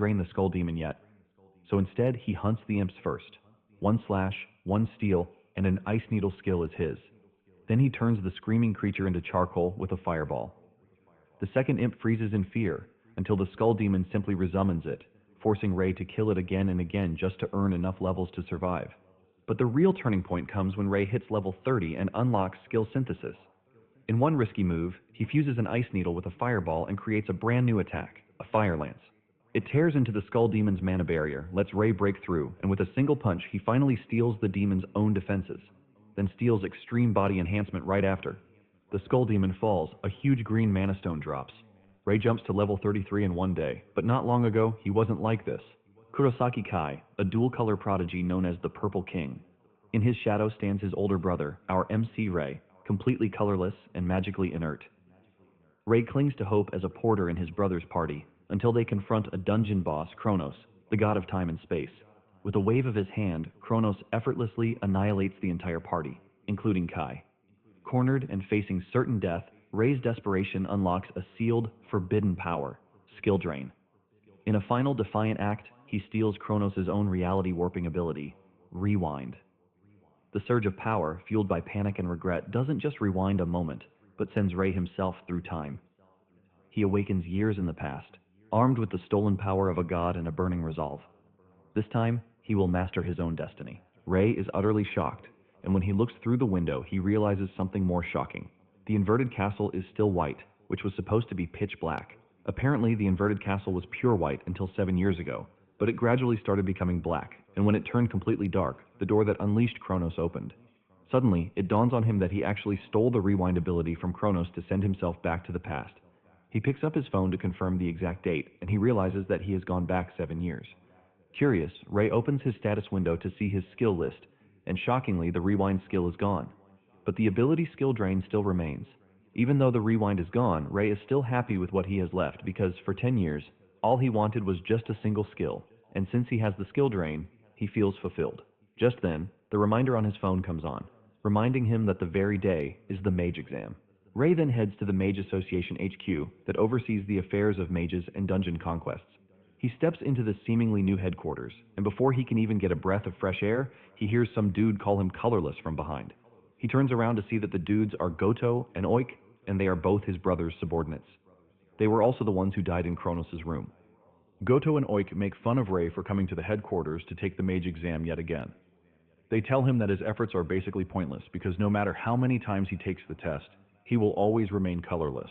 drain the skull demon yet. So instead, he hunts the imps first. One slash, one steal, and an ice needle skill is his. Then he turns the screaming creature into charcoal with a fireball. The second imp freezes in fear until the skull demon simply resummons it, forcing Ray to kill it again and again just to earn enough levels to survive. But the real turning point comes when Ray hits level 30 and unlocks skill synthesis. In one risky move, he fuses an ice needle with a fireball and creates a brand new attack, a fire lance. It tears into the skull demon's mana barrier, lets Ray break through, and with a single punch, he finally steals the demon's own defenses, then steals extreme body enhancement right after. The skull demon falls, a huge green mana stone drops. Ray jumps to level 33 in one day, but not long ago, he wasn't like this. Kurosaki Kai, a dual-color prodigy known as the Purple King. In his shadow stands his older brother, our MC Ray, completely colorless and magically inert. Ray clings to hope as a porter in his brother's party, until they confront a dungeon boss, Kronos, the god of time and space. With a wave of his hand, Kronos effortlessly annihilates the entire party, including Kai. Cornered and facing certain death, Ray's desperation unlocks a sealed, forbidden power, Skill Drain. In a final defiant act, he steals Kronos' own reality warping ability, Rewind. The surge of power, fueled by panic and regret, doesn't just rewind a moment, but sends Ray himself through time. He awakens years in the past, armed with the stolen power of a god and a burning resolve. This time, he will master his own destiny. Ray is utterly shocked, and when he looks through the window, he realizes something more shocking. The inverted castle is still white, which was supposed to be pitch black. Apparently, the inverted castle was pure white until 7 years ago, but it gradually started becoming black, and when it turned completely dark, the door that unleashed Kronos opened. Suddenly, it dawns on him that he actually stole the rewind ability from Kronos to send himself back to the past. He picks up his phone to confirm the exact date, and he realizes that he has gone back 7 years. Curious, Ray opens his status window to see his skill list, and shockingly, the rewind skill is gone. But the ability Skill Drain still remains. Even though the rewind is gone, Ray is still happy with what he has left because, for 10 years, all he wanted was just a single skill, and since he has the Skill Drain, he feels fulfilled. Just then, the reminder on his phone comes on, reminding him that the very day is the Mage exam. Ray then heads to the Mage Association HQ that oversees the affairs of mages and dungeon conquests. He steps into the seemingly new headquarters, and before he can even get a breath of fresh air, he hears some dude call him colorless from behind. He turns around to see that the dudes are Goto and Oik, and they are both his brother's subordinates. They were also the ones who died in Kronos' room. Goto and Oik make fun of Ray for coming to the headquarters to take the mage exam yet again. They tell him that his efforts are basically pointless because no matter how many times he takes the test, he will always remain colorless.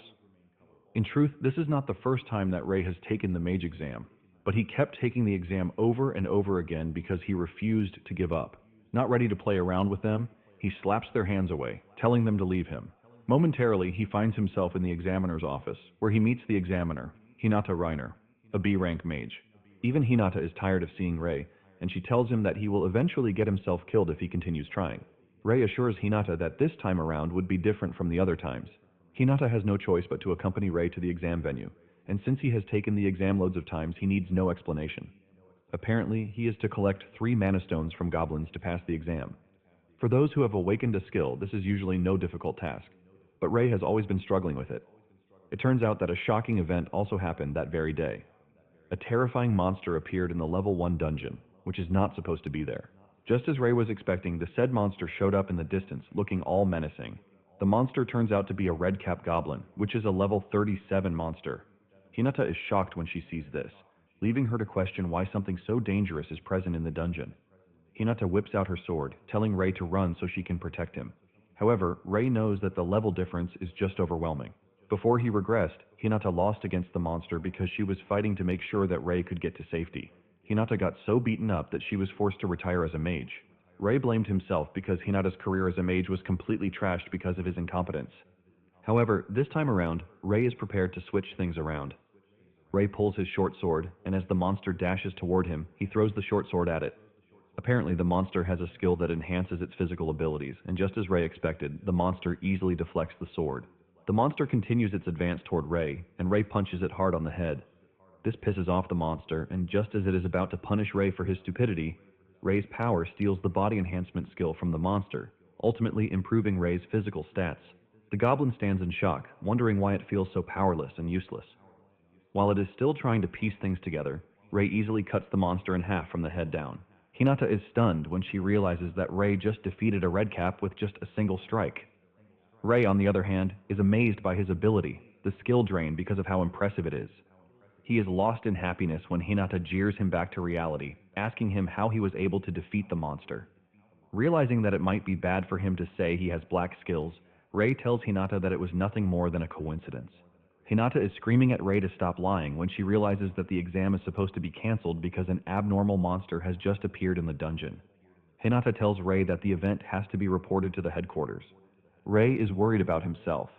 In truth, this is not the first time that Ray has taken the mage exam, but he kept taking the exam over and over again because he refused to give up. Not ready to play around with them, he slaps their hands away, telling them to leave him. Momentarily, he finds himself in the examiner's office, where he meets the examiner, Hinata Reiner, a B-rank mage. Even Hinata is tired of seeing Ray, and she tells him that he will eventually get himself killed if he continues trying. Ray assures Hinata that this time around would be different from the other times. Hinata has no choice but to accompany Ray to the exam venue, and since he has taken the exam loads of times, he needs no explanation. Apparently, he is to collect 3 mana stones from goblins to pass the exam. For those who have awakened a skill, this is usually no difficult task, but Ray has always been struggling with it. It turns out that a shocking event also happened that very day. A terrifying monster appeared in the level 1 dungeon, which is not supposed to be there. Just as Ray was expecting, the said monster showed up in the distance, looking all menacing. The monster turns out to be a red-cap goblin, which is a level 37 monster. Hinata is shocked when she sees this, leaving her to question why something so dangerous is present in the dungeon. Hinata whips out her sword, telling Ray to run so she can protect him. However, Ray knows that the level difference is just overwhelming. Before he regressed, Hinata lost against the monster because she was fighting to make sure that Ray could get to safety. Hinata got so beaten up that she was forced to retire as a mage. Ray blamed himself because Hinata's career as a mage was completely trashed because of his incompetence. However, this time around, Ray is prepared to switch things around. Ray pulls his short sword, and as the monster dashes toward him, he throws the short sword at it. Apparently, the monster has a skill that enhances its physical abilities, and just as Ray expected, the monster easily deflects the sword. The monster continues its advance toward Ray, and Ray punches it hard on the head. This pisses off the monster, and just as it is about to punish Ray for his stupidity, Ray's power steals the body enhancement skill from the monster, ultimately improving Ray's physical stats. The goblin stands in shock, wondering why it feels so powerless and useless. While it is still trying to piece things together, Ray easily cuts the monster in half from the head down. Hinata is stunned when she realizes that Ray just defeated a redcap with just a single strike. Ray, on the other hand, is amazed by his ability, the skill drain because of how impressive it is. He is lost in happiness when Hinata jeers him back to reality, asking him how he was able to defeat the monster. Realizing that it might be bad for him to say he has black skills, Ray tells Hinata that it was nothing more than a coincidence. Hinata is screaming at Ray to stop lying when she realizes that the exam is supposed to be cancelled because an abnormal monster has just appeared in the dungeon. Hinata tells Ray that the event has to be reported to the headquarters. Ray is worried about himself,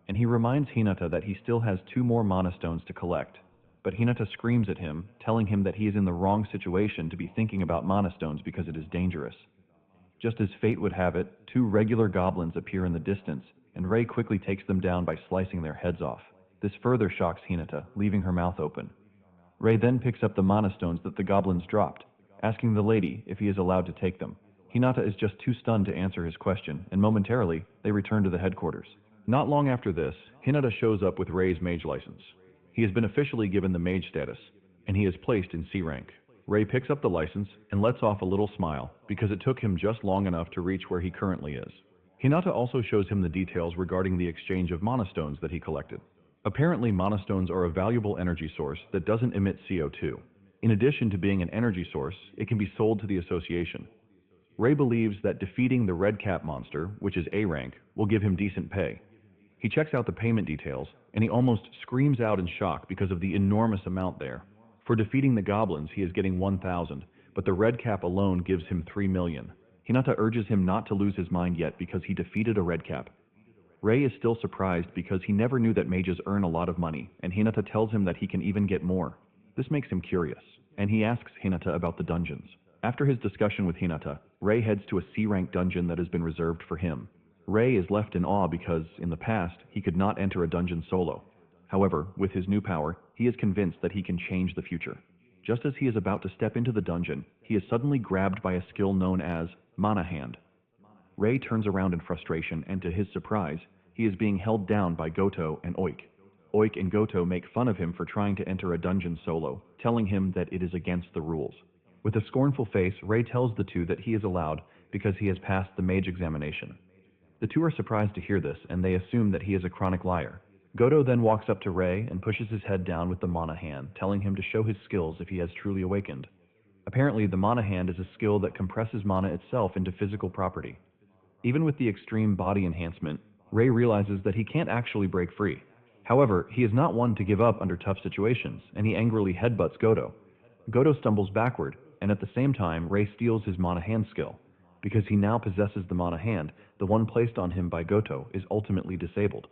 and he reminds Hinata that he still has 2 more mana stones to collect. But Hinata screams at him, telling him that he is in the wrong situation to be thinking about mana stones because it is dangerous. Just as fate would have it, 2 regular goblins appear in the distance, and Ray quickly takes them down by slicing their heads off. This further shocks Hinata, leaving her mouth open. Ray then picks up the mana stones that the goblins dropped, asking the lady if he is allowed to take them. Hinata is just too stunned to answer his question, and momentarily, they return to the headquarters. Not long after this, Hinata shows up with Ray's mage license. He has been officially given the mage status, and he is placed in C rank. Ray picks up the license and lets off a little smile because it took him just long enough to reach where he currently is. Hinata also shows him the details regarding the exchange of mana stones that he collected. Apparently, mana stones are a valuable energy source that doesn't emit CO2. In addition to being an energy source, it can be sold to the association. Ray believes that defeating the red cap monster, which is A rank, will give him decent pay. He checks out the payment details, and he almost screams out in shock because of the enormous amount there. For defeating the goblins, he is getting 1,000, but the red cap alone gives him 3 million. Hinata urges him not to lose his mind yet because he defeated a red cap. Ray is still surprised because he never knew that mages earn a lot of money, and Hinata tells him that he can even get more. This makes him curious, and he asks Hinata about the dungeons. After his discussion with Hinata, Ray heads to a C-rank dungeon that has been reserved for him. Ray is left in awe because, in the past, he could not enter a dungeon solo. However, with his new power, he is convinced that he can change the future. Just as he is about to step into the dungeon, he is suddenly grabbed by a skill known as Mana Hand. Ray turns around in frustration, and to his surprise, he is being held down by Goto and Oik. Oik and Goto make fun of him for trying to enter a dungeon solo, telling him that it is against the rules. With a scornful face, Ray tells the two that he is allowed because he has passed the mage examination. The two are surprised to hear this, and they assume that he is a chronic liar. Goto then walks up to Ray and pushes his head down with the Mana Hand, telling him to show his skills if he has truly awakened. Apparently, the Mana Hand is a skill that compresses mana itself into physical property. Even with the extreme body enhancement, Ray realizes that he can't actually break free. However, he is not one to give up under tough situations, and he angrily headbutts Goto. Goto stumbles backward, and at the same time, Ray steals his Mana Hand skill. Because he now possesses the Mana Hand, the one placed on him by Goto is ultimately disabled.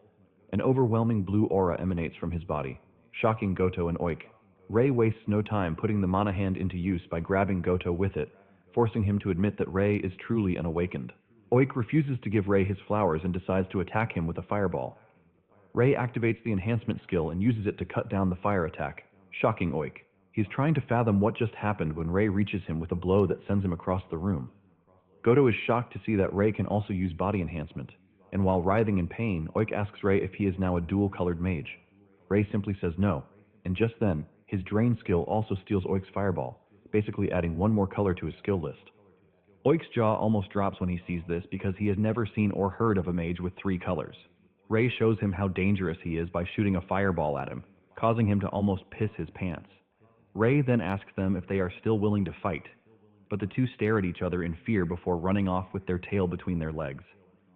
An overwhelming blue aura emanates from his body, shocking Goto and Oik. Ray wastes no time putting the Mana Hand into use by grabbing Goto with it, forcing him to admit that Ray is truly an awakened. Oik refuses to give Ray his flowers and decides to attack him with a fireball. Ray activates the enhancement skill and uses it to cut down the fire attack, shocking Oik. He's trying to fathom what just happened when Ray reaches him with a blow that sends him across the room. Goto is shocked to see that Ray can also use body enhancement, and while writhing in pain, Oik asks Ray if he is now a dual-colored mage. Ray simply says no, and just then, his drain skill also steals Oik's fireball, basically adding 1 more color to his skill list. Oik's jaw almost drops when he sees this because he has never seen or heard of a mage with 3 colors. Ray shows him how dangerous he is by shooting a fireball at him, causing him to almost piss his pants. Ray then asks them if they are still willing to fight, but the two stare at each other in fear before running off with their tail between their legs.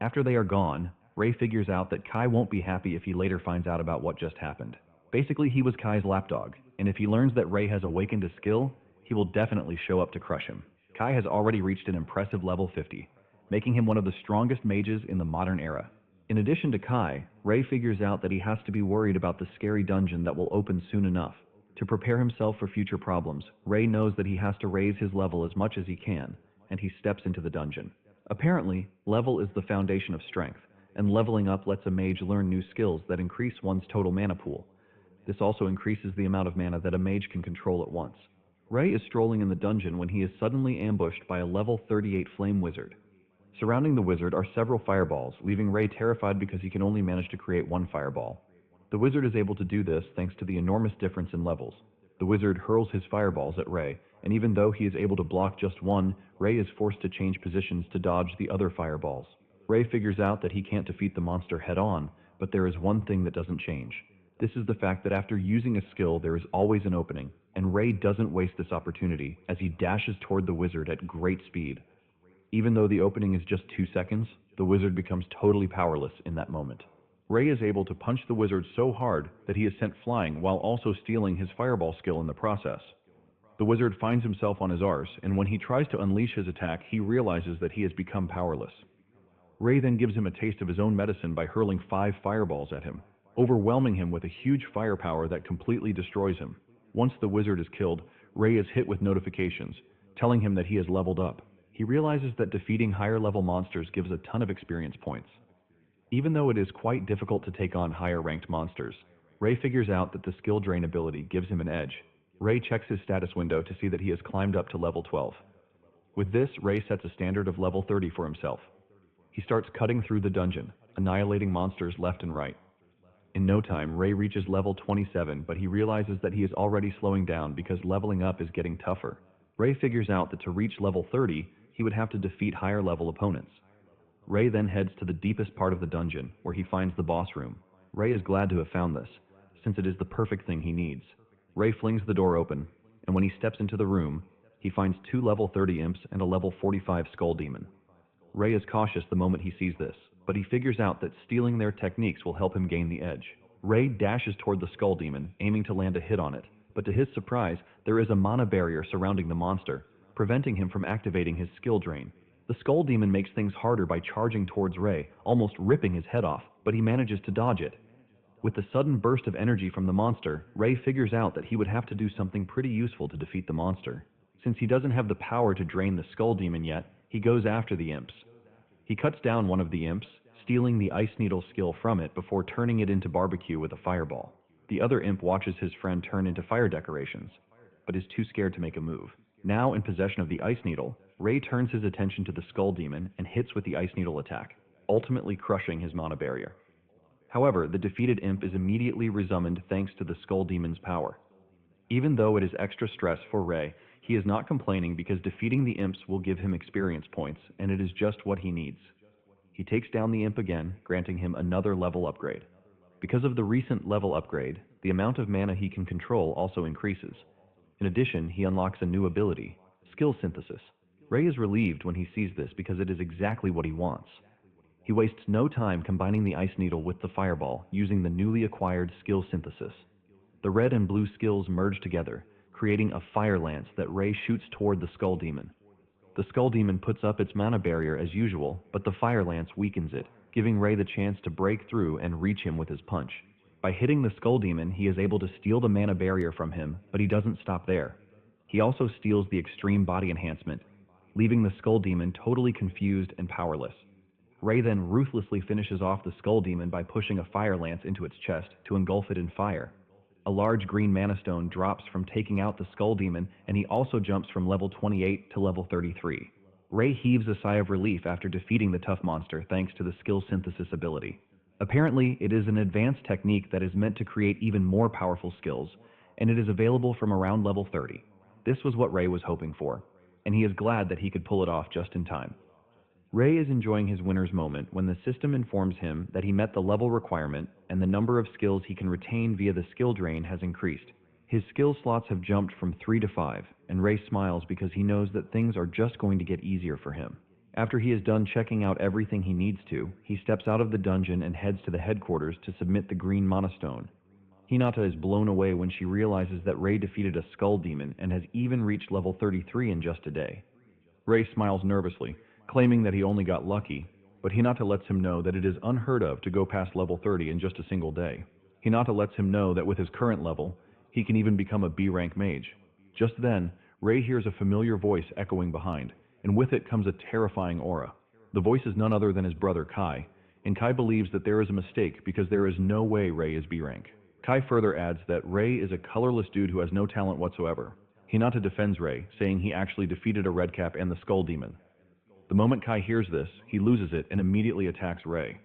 After they are gone, Ray figures out that Kai won't be happy if he later finds out about what just happened. Basically, he was Kai's lapdog, and if he learns that Ray has awakened a skill, he will definitely show up to crush him. Kai has already reached an impressive level 50, making him one of the strongest mages in the modern era. In addition to Kai, Ray figures out that he has to be worried about the scary dungeon that will open soon enough. To prepare himself for future problems, Ray knows that he has to raise his level as much as he can, and he steps into the dungeon. Apparently, level is the foundation of strength, and leveling up lets a mage learn new skills that increase one's total mana pool. This also increases the amount of mana that a mage can control at once. Ray is strolling in the dungeon when he is suddenly ambushed by a level 38 flame wizard. Surrounding the wizard are several fireballs, leaving Ray terrified because he can only manage to create 1 fireball. The wizard is able to do this thanks to the enormous difference in levels. The wizard hurls his fireballs at Ray, and even though he is able to block just one, Ray is forced to change positions to dodge the other fireballs. Ray figures out that he can't defeat the monster head-on, but there is one thing that doesn't change. This is the fact that after using a skill there is always an opening, and Ray doesn't waste this opportunity as he dashes toward the wizard at great speed. Even though the opening is just 2 seconds, the wizard becomes totally powerless in that moment. Ray is able to punch the wizard so hard that he is sent flying while also stealing his fireball skill in the process. The wizard finds himself on his arse, and when he tries to unleash his attack, he realizes that he has become powerless. Ray then gives him a taste of his own medicine by hurling 5 fireballs at him, overwhelming him with a huge firepower that completely destroys him. Once the wizard is killed, Ray is hit with notifications, telling him that he has leveled up. He realizes that defeating higher level monsters gives a ton of experience points. Even though it is quite difficult to take on higher ranked monsters, Ray figures out that the skill drain ability gives him an edge. Ray checks his status window to see that he has climbed up to level 12. With this, Ray sets a standard of level 30 for himself. He starts cutting through the dungeon, annihilating monsters left and right. In no time, Ray reaches level 27, but he realizes that he is already slowing down because leveling up is getting tougher. Ray figures out that to reach level 30, he would have to defeat higher level opponents. Ray then heads to the deepest part of the dungeon, where he finds the boss room. Ray is glad to have found this, since it is the perfect thing he needs. Ray flings the door open, and when he steps into the room, he finds 2 level 30 imps and a level 45 skull demon. Ray is cautious the moment he sees this, but he figures out that stealing their techniques will help him gain the edge. Ray dashes toward the skull demon, aiming to land a hit on it, but to his surprise, there is a mana barrier surrounding the monster, preventing him from activating his skill drain. The skull demon makes things harder by charging towards Ray, almost ripping his head off, but he manages to dodge it. With the sudden burst of energy from the monster, Ray figures out that he would have to do something pretty useful to defeat the monster. Since he doesn't have the power to drain the skull demon yet, he goes after the imps. He cuts down one of the imps, stealing the ice needle skill from it before turning it into barbecue with a fireball. The other imp watches his friend turn into fire decorations, but is too scared to make a move. Now in possession of the ice needle, Ray turns his attention to the skull demon and hits with the ice needle attack, ultimately crushing his mana barrier. However, the defeated imp is immediately resummoned thanks to the skull demon's power. Even though it is extra stress for Ray, he is not complaining because defeating the imps will give him experience points, and it is just what he needs. He takes down the imp again, granting him another level upgrade. Because of the recent level upgrade, the amount of mana he can control also increases. In addition, he unlocks a new ability, skill synthesis. Ray is relieved when he sees this because it is exactly what he wants. He wastes no time combining the ice needle with the fireball using the newly acquired skill synthesis. The red and blue skills merge together, creating a fire lance that Ray shoots toward the skull demon. The skull demon puts up its mana barrier as usual, but the fire lance weakens it, giving Ray the chance to break through and reach him with his punch. By hitting the skull demon, he is able to steal the mana barrier from him, but he doesn't stop there. He also steals the extreme body enhancement, leaving the skull demon totally confused and powerless. Ray then ruthlessly finishes off the skull demon by pushing a fire lance into its chest to engulf it in fire. A large green mana stone drops from taking out the skull demon, and he also jumps from level 28 to level 33. Ray heaves a sigh of relief after defeating the tough monster thanks to the skill synthesis ability. Apparently, it is an advanced technique that is meant to create even more powerful skills, and it is available from around level 30. This was what Ray was hoping for, and he is glad that he could pull it off just in time. Ray is enjoying his winner's moment when the system informs him that he met the level requirement and the number of skills he can retain via the skill drain has increased. His skill slots have jumped from 3 to 5, and Ray smiles because he knows that things are just going to get easier for him. After he is done checking out everything he needs to, he steps out of the dungeon and heads to the headquarters to submit the green mana stone. Hinata is blown away when she realizes that Ray defeated a skull demon and has even reached level 33 in just a day. Ray smiles nervously, claiming that he only got lucky, but Hinata lets him know that it is unheard of to go past level 30 in just a single day. Hinata lets him know that with his current level, he can even become a B-rank mage. Just then, Ray hears a familiar voice echoing behind, and with it comes a terrifying aura. The voice is none other than his brother Kai, and Kai believes that there is a mistake because there is no way Ray is B-rank. Kai further adds that Ray is a colorless dude who has no talent whatsoever. Hinata defends Ray, saying he actually defeated a redcap and the skull demon. The moment Kai hears this, he loses it and immediately attacks Ray.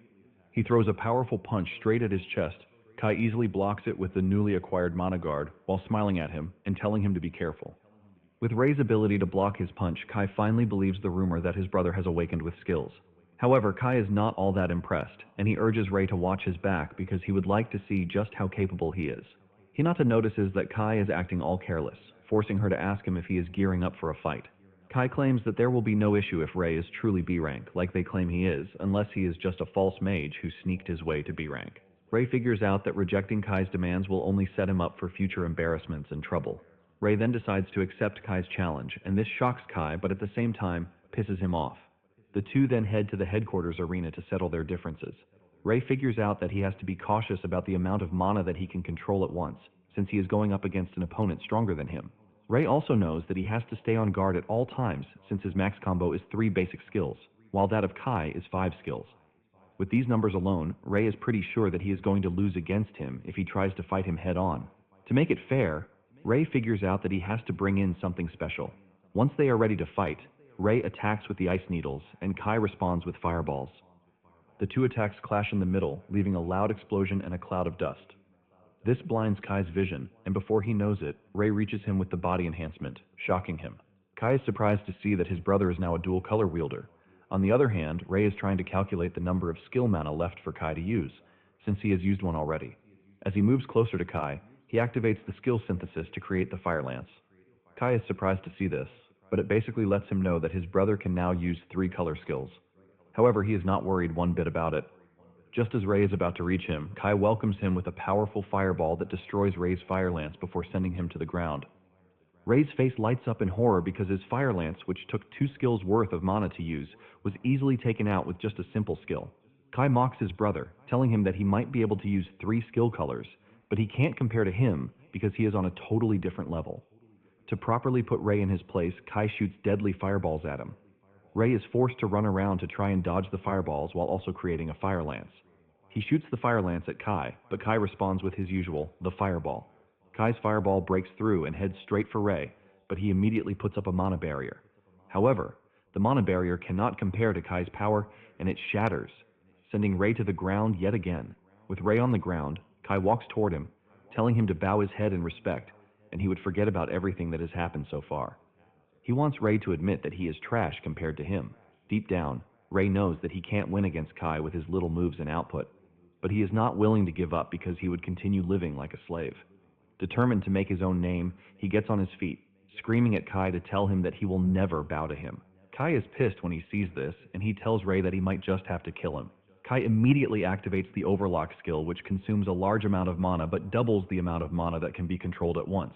He throws a powerful punch straight at his chest, Kai easily blocks it with the newly acquired mana guard while smiling at him and telling him to be careful. With Ray's ability to block his punch, Kai finally believes the rumor that his brother has awakened with skills. However, Kai is not all that impressed, and he urges Ray to watch his back because he would like to see just how capable he is. Hinata notices that Kai is acting all careless, forcing her to ask him if he is gearing up for a fight. Kai claims that there will be no issue if Ray is truly B rank, like they claim he is, unless he is just a false mage who sneaked his way to B rank. Ray figures out that rejecting Kai's demands will only set him up for future embarrassments and trouble. Ray then decides to accept Kai's challenge, and this shocks Kai, but at the same time, pisses him off. The two then head to the headquarters arena to settle their differences. Ray figures out that he has to be cautious about the amount of mana that he can control at once, since he is going up against an opponent stronger than him. Ray also knows that he has to stay on guard at all times, since his max combo is 3 basic skills, while that of Kai is 5 skills. With these numbers alone, Ray is pretty sure that he is going to lose against him if he tries to fight him head on. To make it fair, Ray figures out that he has to bring in something special. Once they are ready to fight, Ray attacks with the ice needles, and Kai responds with fireballs. The two attacks clash in the middle, leaving a loud explosion and a cloud of dust. This blinds Kai's vision, and before he knows it, Ray reaches him with the body enhancement, shocking him. Kai is surprised to see that his brother is now a dual color wielder. On the other hand, Ray is trying to calculate the number of skill mana left for Kai to use, since he has used one already. As he moves closer to Kai, he activates the skill synthesis to create the fire lance. Kai is surprised to see this, but it basically lets him know that his brother can now use 3 color skills. However, he is not worried one bit about it. Just as Ray is about to reach him, Kai welcomes him with a powerful fireball that destroys Ray's fire lance before sending him to the ground. Ray's face lights up in horror because his fire lance, which took 2 skills worth of mana to use, was easily taken out with just a simple skill. Kai mocks his brother, telling him that he might be able to use 3 skill colors, but he can't compare to him because he is on a totally different level. To properly put Ray in his place, Kai shoots deadly fireballs at him. Ray is forced to run around to try and dodge the fireballs while also creating a fire lance. He shoots the fire lance at Kai, but Kai responds with his usual, the fireball. Kai's fireball breaks through and heads straight for Ray, but he immediately puts up a mana barrier. However, the mana barrier cannot compare to Kai's power, and it shatters, sending Ray to the ground yet again. With Ray on the ground, Kai walks toward him, telling him to bow his head in respect, and he would forget about everything that has happened so far. He wants Ray to admit that he is trash compared to him. Deep down, Ray knows that he can't win against Kai with his little moves and output, but he is not willing to give up because he would continue living like a slave. Determined to make his own name, he gets on his feet, screaming at Kai to tell him that he will never bow to him. Kai is pissed when he sees this, and he tells Ray that he might just have to kill him. Kai immediately activates the Overlock skill, which consumes a large amount of mana but doubles the amount of mana that can be controlled at once.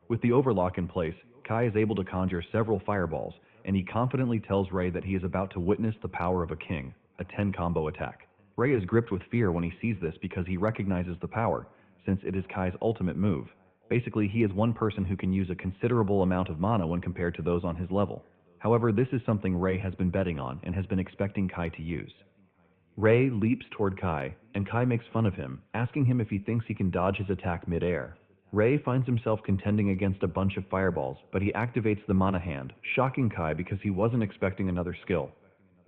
With the Overlock in place, Kai is able to conjure several fireballs, and he confidently tells Ray that he is about to witness the power of a king, a 10-combo attack. Ray is gripped with fear when he sees this because he recognizes the power, since it is Kai's ultimate move. Basically, he is one person who can use a considerable amount of mana when compared to those on his level. However, this is something Ray has been betting on and has been expecting Kai to use. Ray leaps toward Kai, and Kai makes fun of him, asking him if he thinks he can dodge his attack mid-air. Ray finds himself contending against a bunch of fireballs, but he activates the mana hand, shocking Kai because he wasn't expecting another skill.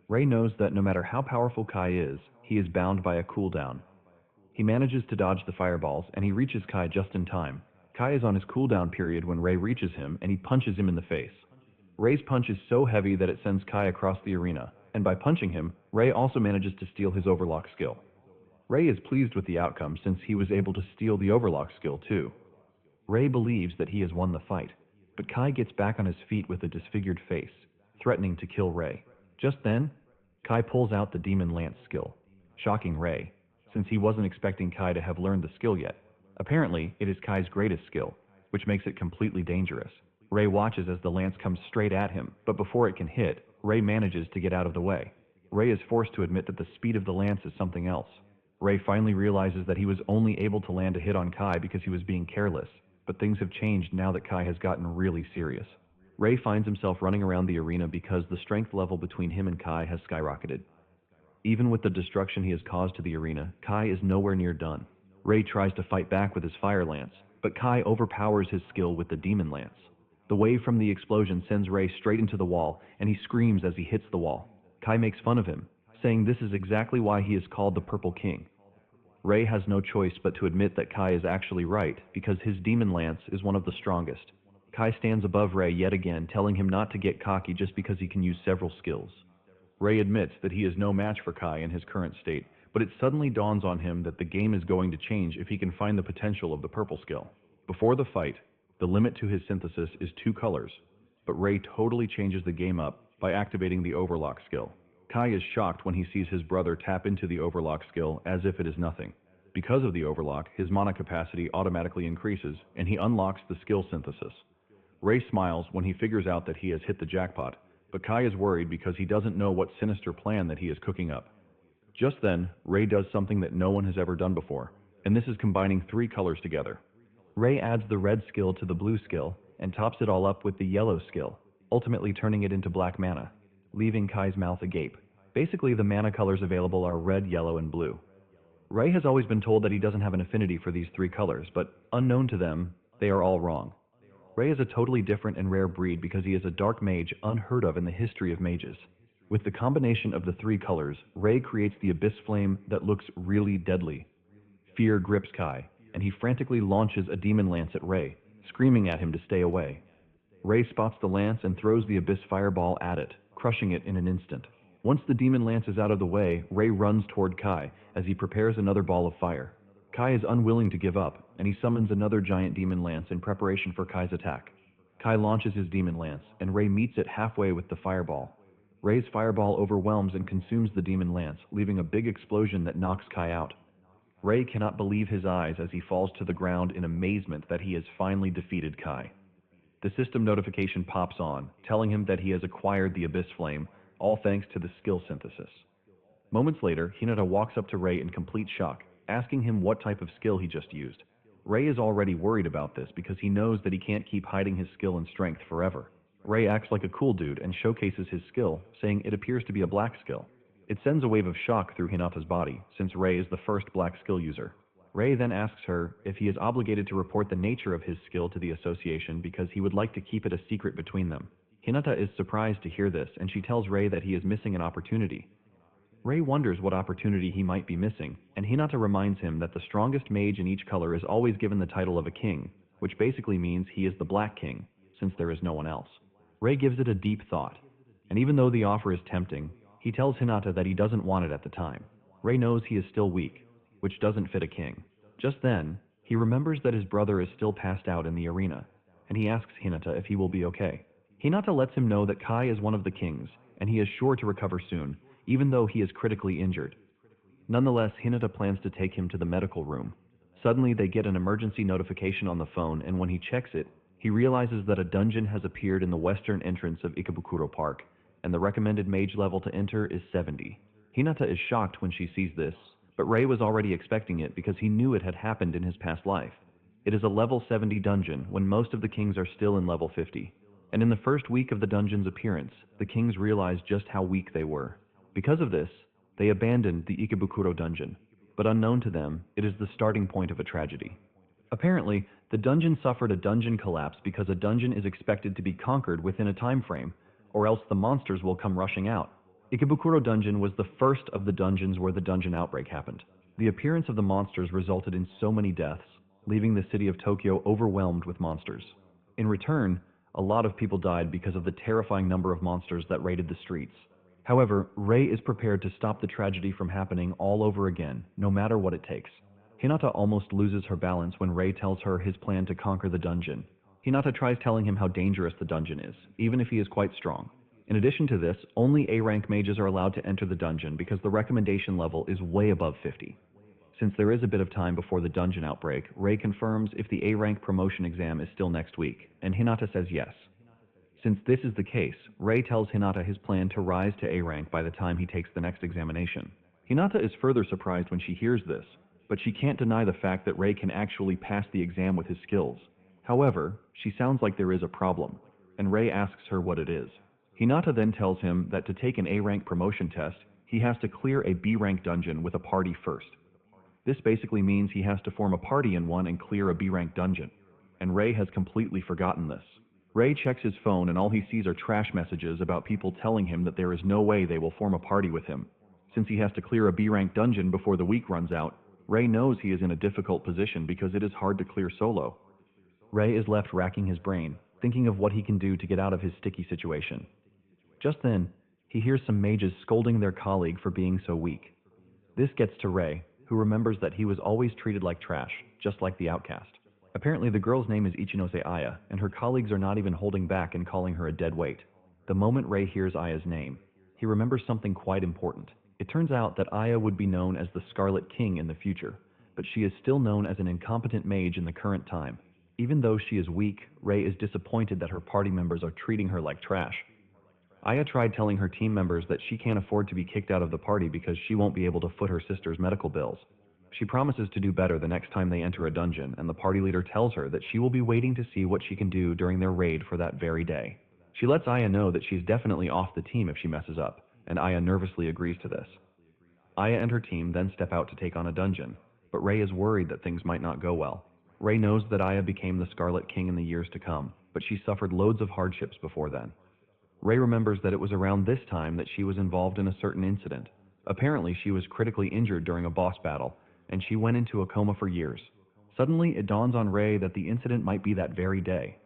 Ray knows that no matter how powerful Kai is, he is bound by a cooldown. He manages to dodge the fireballs, and he reaches Kai just in time. Kai is on his cooldown period when Ray reaches him, and he punches him in the face. Ray's punch is so heavy that it sends Kai across the arena, and by punching him, Ray also manages to steal his Overlock skill. Ray is pleased with the outcome since he was able to steal the Overlock skill too. Ray believes that he has won the fight, but Kai gets back on his feet with a disfigured face, threatening to kill Ray. Just then, Kai pulls out the Demon Lance skill, shocking Ray, since he wasn't expecting Kai to have learned the skill yet. Apparently, it is Kai's greatest skill, which makes it completely dangerous. Ray watches as the lance comes straight at him, but before it can hit, Ray manages to get out of the way. Ray is forced to admit that the speed of the lance is something else. Ray finally realizes that he was only able to land a hit on Kai because he was being careless, but things have changed now that Kai has gotten really serious. Ray finds himself running around the arena because the strength level between him and Kai has skyrocketed. Even with the destruction he has caused to the arena, Kai is nowhere near done. Ray tries to fight back with his fire lance, but Kai overpowers his skill with the demon lance. The wave from the explosion sends Ray straight into the wall, and he screams as he hits the wall. Kai makes fun of him, saying this is exactly why he is called the Purple King. Ray has no choice but to admit that Kai is actually right, because his demon lance is one of the strongest. Kai stands above Ray yet again, telling him not to get cocky just because he can use several skills. Ray admits that he is no match for Kai in his current state, but it suddenly dawns on him that the game is going to change if he can find the potential of the purple skill. Before the fight, the limit to his synthesis is 2 colors, but Ray totally changes the game up by activating the overlock skill. Kai is shocked when he sees his brother tap into the overlock skill as if it is nothing. Because of the overlock, his mana capacity automatically increases, and he unlocks the skill synthesis. Ray smiles when he figures out that he has hit the jackpot, but Kai is worried because he doesn't know what sinister plan that he is cooking up. Just then, Ray does something that no one has ever done before, and this is combining 3 colors together. Ray adds the red skill to the blue skill and tops it all up with the yellow skill, ultimately turning it into black mana, leaving Kai's mouth agape. Basically, the mana colors available are red, yellow, and blue. Ray has always been told that he doesn't have an affinity for these 3 colors, but unknown to them, they are all wrong. Ray is a totally different and rare breed because he is a dark mage unheard of in the history of mages. With the combination of the 3 colors, Ray creates the abyss flame that looks really deadly. Fear grips Kai, and he frantically launches a demon lance at Ray, screaming at him to stay away. Ray spots the lance and throws the abyss fireball at it, crushing it in an instant. Once the demon lance is out of the way, Ray runs toward Kai as he prepares another ball of fire. Kai is unwilling to give up, and he summons another giant demon lance in preparation for Kai's attack. Kai launches his demon lance, and Ray meets it halfway with the fireball. Ray's fireball overwhelms and consumes the demon lance, leaving a big explosion that knocks Kai out. Ray cannot believe his eyes as he falls to the ground in amazement that he has finally defeated Kai. The system notification pops on, telling him that he has acquired the Abyss Flame, all thanks to the skill synthesis. Moments later, Hinata walks up to Ray in complete shock, asking him what type of skill he just used. Ray is already worried about this because he knows that he can't keep hiding his skill and strength forever. Ray acts like a cool dude and showcases his skill, saying it appears to be a black skill. It sends a wave of shock through Hinata's body, since Ray is the first black skill user. Ray then asks her if he is obligated to report the nature of his skill to the association because he would like to keep it a secret between them. Hinata is surprised to hear this, and she tells Ray that he is missing an opportunity. Ray wonders what opportunity he might be missing, and Hinata reminds him that the strongest mage in each color is always given the title of a king, which basically means he is the Black King, since there is no one else. Ray gives it a deep thought, and even though the offer is tempting, he tells Hinata that he doesn't want it at the time. Ray knows he is still weak, which doesn't fit a king. Just then, he remembers that his brother is still passed out in the arena, and he asks Hinata if he will be okay. Hinata lets him know that Kai is one of the kings, and he is sure to recover soon, even though he is critically injured. Nonetheless, Hinata plans to take him to the medical room. Suddenly, they get an emergency notification on the phone, and when he checks it, he realizes that a dungeon has appeared in the western entrance of Ikebukuro Park, and the recommended mage level to enter is 70. Hinata is shocked when she sees this, but Ray was already expecting it because he knew it had happened in his past life. It is a level 70 dungeon when most of the kings are still in level 50. And in the first week of the dungeon's appearance, the kings realized just how weak they were. Because of this, they abandoned the Ikebukuro dungeon, but unknown to them, it is the starting point of a tragedy. Apparently, the dungeon suffered a dungeon collapse because a dungeon is expected to be conquered within a time frame, or else the monsters will come rushing out. Ikebukuro dungeon was the first of the dungeons where the dungeon outbreak happened. The appearance of the monsters resulted in so many deaths, leaving the city of Tokyo overwhelmed with monsters. In return, a lot of people died because of the terrifying number of monsters that raided the streets. However, Ray is prepared to stop the tragedy from happening all over again, no matter what it takes. Hinata almost loses her balance when Ray tells her his plan to conquer the dungeon. Hinata tries telling him how dangerous the dungeon is, even if he is quite strong. In addition to this, only A-rank mages are allowed to enter the dungeon because the recommendation level is way above 50. Since there is a bit of time before the dungeon outbreak, Ray confirms if the A-rank promotion exam is still next week, and Hinata says yes. Since this is the case, Ray tells Hinata his plan to rise to A-rank by the time he takes the next examination. Hinata is further surprised when she hears this, but she can't deny the fact that Ray can actually pass the exam with his skills. However, she sounds like there is a problem, and Ray asks her what it is. Hinata then tells him that to take an A-rank promotion test, he has to clear a B-rank dungeon with a party first. This basically means he has to form a party in one and clear a B-rank dungeon, and Ray has completely forgotten this. Ray checks his phone and all he sees are trash messages about people telling him that there is no way they will form a party with him, since he has to clear a B-rank dungeon before the week runs out. Ray knows he is in a difficult position because it is hard to clear solo. Ray is left racking his brain, thinking of what he can do to get out of his sticky situation. Just then, he hears some mages scolding their colleague for being so weak. This gets to Ray, who remembers that he was always treated like trash, just like the outcast. Apparently, the girl's name is Ichinose Aya, and her colleagues are not even holding back in calling her a dead weight. The moment Ray hears Aya's name, he remembers something quite important. It turns out that Aya would be known as the Scarlet King in the future, but she is still known as an incompetent mage in the current time. Even though she is weak, Ray is disappointed that her party members are treating her like trash. Aya tried telling her team members that she can't afford to be kicked out of the party because she won't be able to foot her sister's medical bills. She promises to do better the next time they enter a dungeon, and the party leader tells her that she will be waiting to see what she can do during their raid for that very day. She lets Aya know that she's definitely off the team if she messes up, and Aya nervously agrees to this. Aya and her team then step out to take on a dungeon, but Ray is worried that things might not go well. Ray knows that Aya became the Scarlet King in the years to come, but she suffered loads of hardships before then. Ray remembers that it was around this time that she was involved in a certain incident. Apparently, she was critically injured during a boss battle, and she went into a coma for years. Suddenly, it dawns on Ray that the incident might be that very day.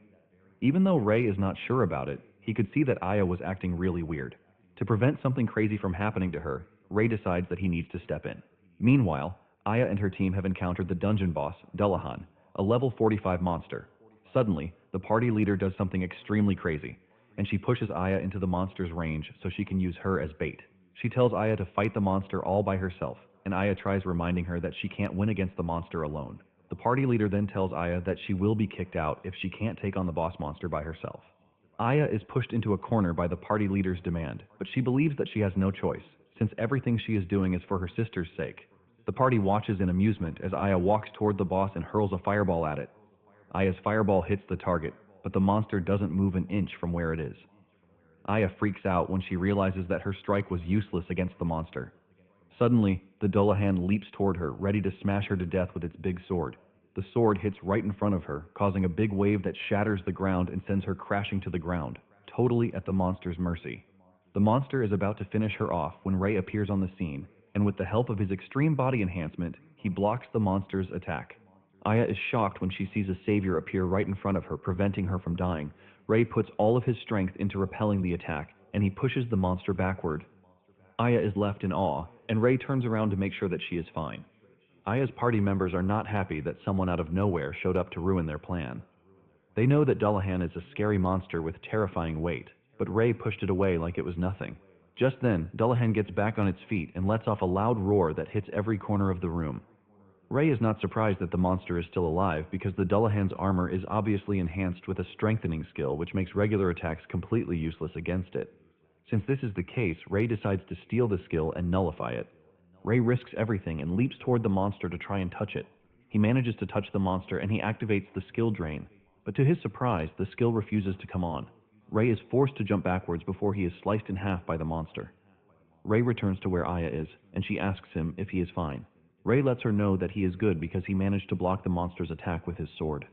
Even though Ray is not sure about it, he could see that Aya was acting really weird. To prevent something crazy from happening to her, Ray decides that he needs to step in. Meanwhile, Aya and her team have encountered the dungeon boss, Dullahan, a level 45 monster. Suddenly, the party leader does something extremely crazy, and she pushes Aya into the monster's range so she can use her as bait. She tells Aya to fight the monster all by herself, and Aya tries reminding her that she can't win against the monster alone. The party leader then tells Aya that she will be kicked out if she can't take on the boss monster by herself. Aya is pushed into a corner by the party leader's demand, but she believes that she has no choice, since everything she is doing is for her sister's sake. The party watches in amusement as Aya walks toward the boss and hurls a fireball at it. Aya's fireball hits the target, but the monster doesn't move an inch from where it is. Aya freaks out when she realizes that her strike was useless against the monster. Suddenly, the Dullahan leaps toward her, ready to smash her to death with its big sword. The sword hits right in front of her, causing a big wave that shatters the ground and sends her crashing to the ground, totally at the monster's mercy. The monster is about to finish her off when Ray appears on the scene, and with the help of his extreme body enhancement, he blocks the monster's attack. Aya is shocked when she sees a savior appear right in front of her, preventing her from dying. Ray puts all of his strength into repelling the attack, and he pushes the monster backward. Aya is left in awe, and Ray turns around to make sure that she is fine. Aya's party members are not happy that someone out of nowhere showed up to ruin their plan. They know that Dullahan is a scary monster with terrifying weight, but Ray pushed it away like it was nothing. Just then, Dullahan gets back on its feet and lets off a loud roar that hits every corner of the room. Ray is not surprised that the monster is still alive because the Dullahan's armor is obviously enhanced with a strengthening skill which makes regular attacks completely useless against it. Since this is the case, Ray decides to steal the skill and nullify it. Ray risks everything and leaps toward the monster to try and touch it. He manages to touch the monster and he activates the skill drain, but to his surprise, the skill refuses to come on. Ray is forced to jump backwards before he is sliced in half by the monster. Ray returns to where Aya is, and she asks him if he is fine. Ray lets her know that he is good because he managed to block the monster's attack with his sword.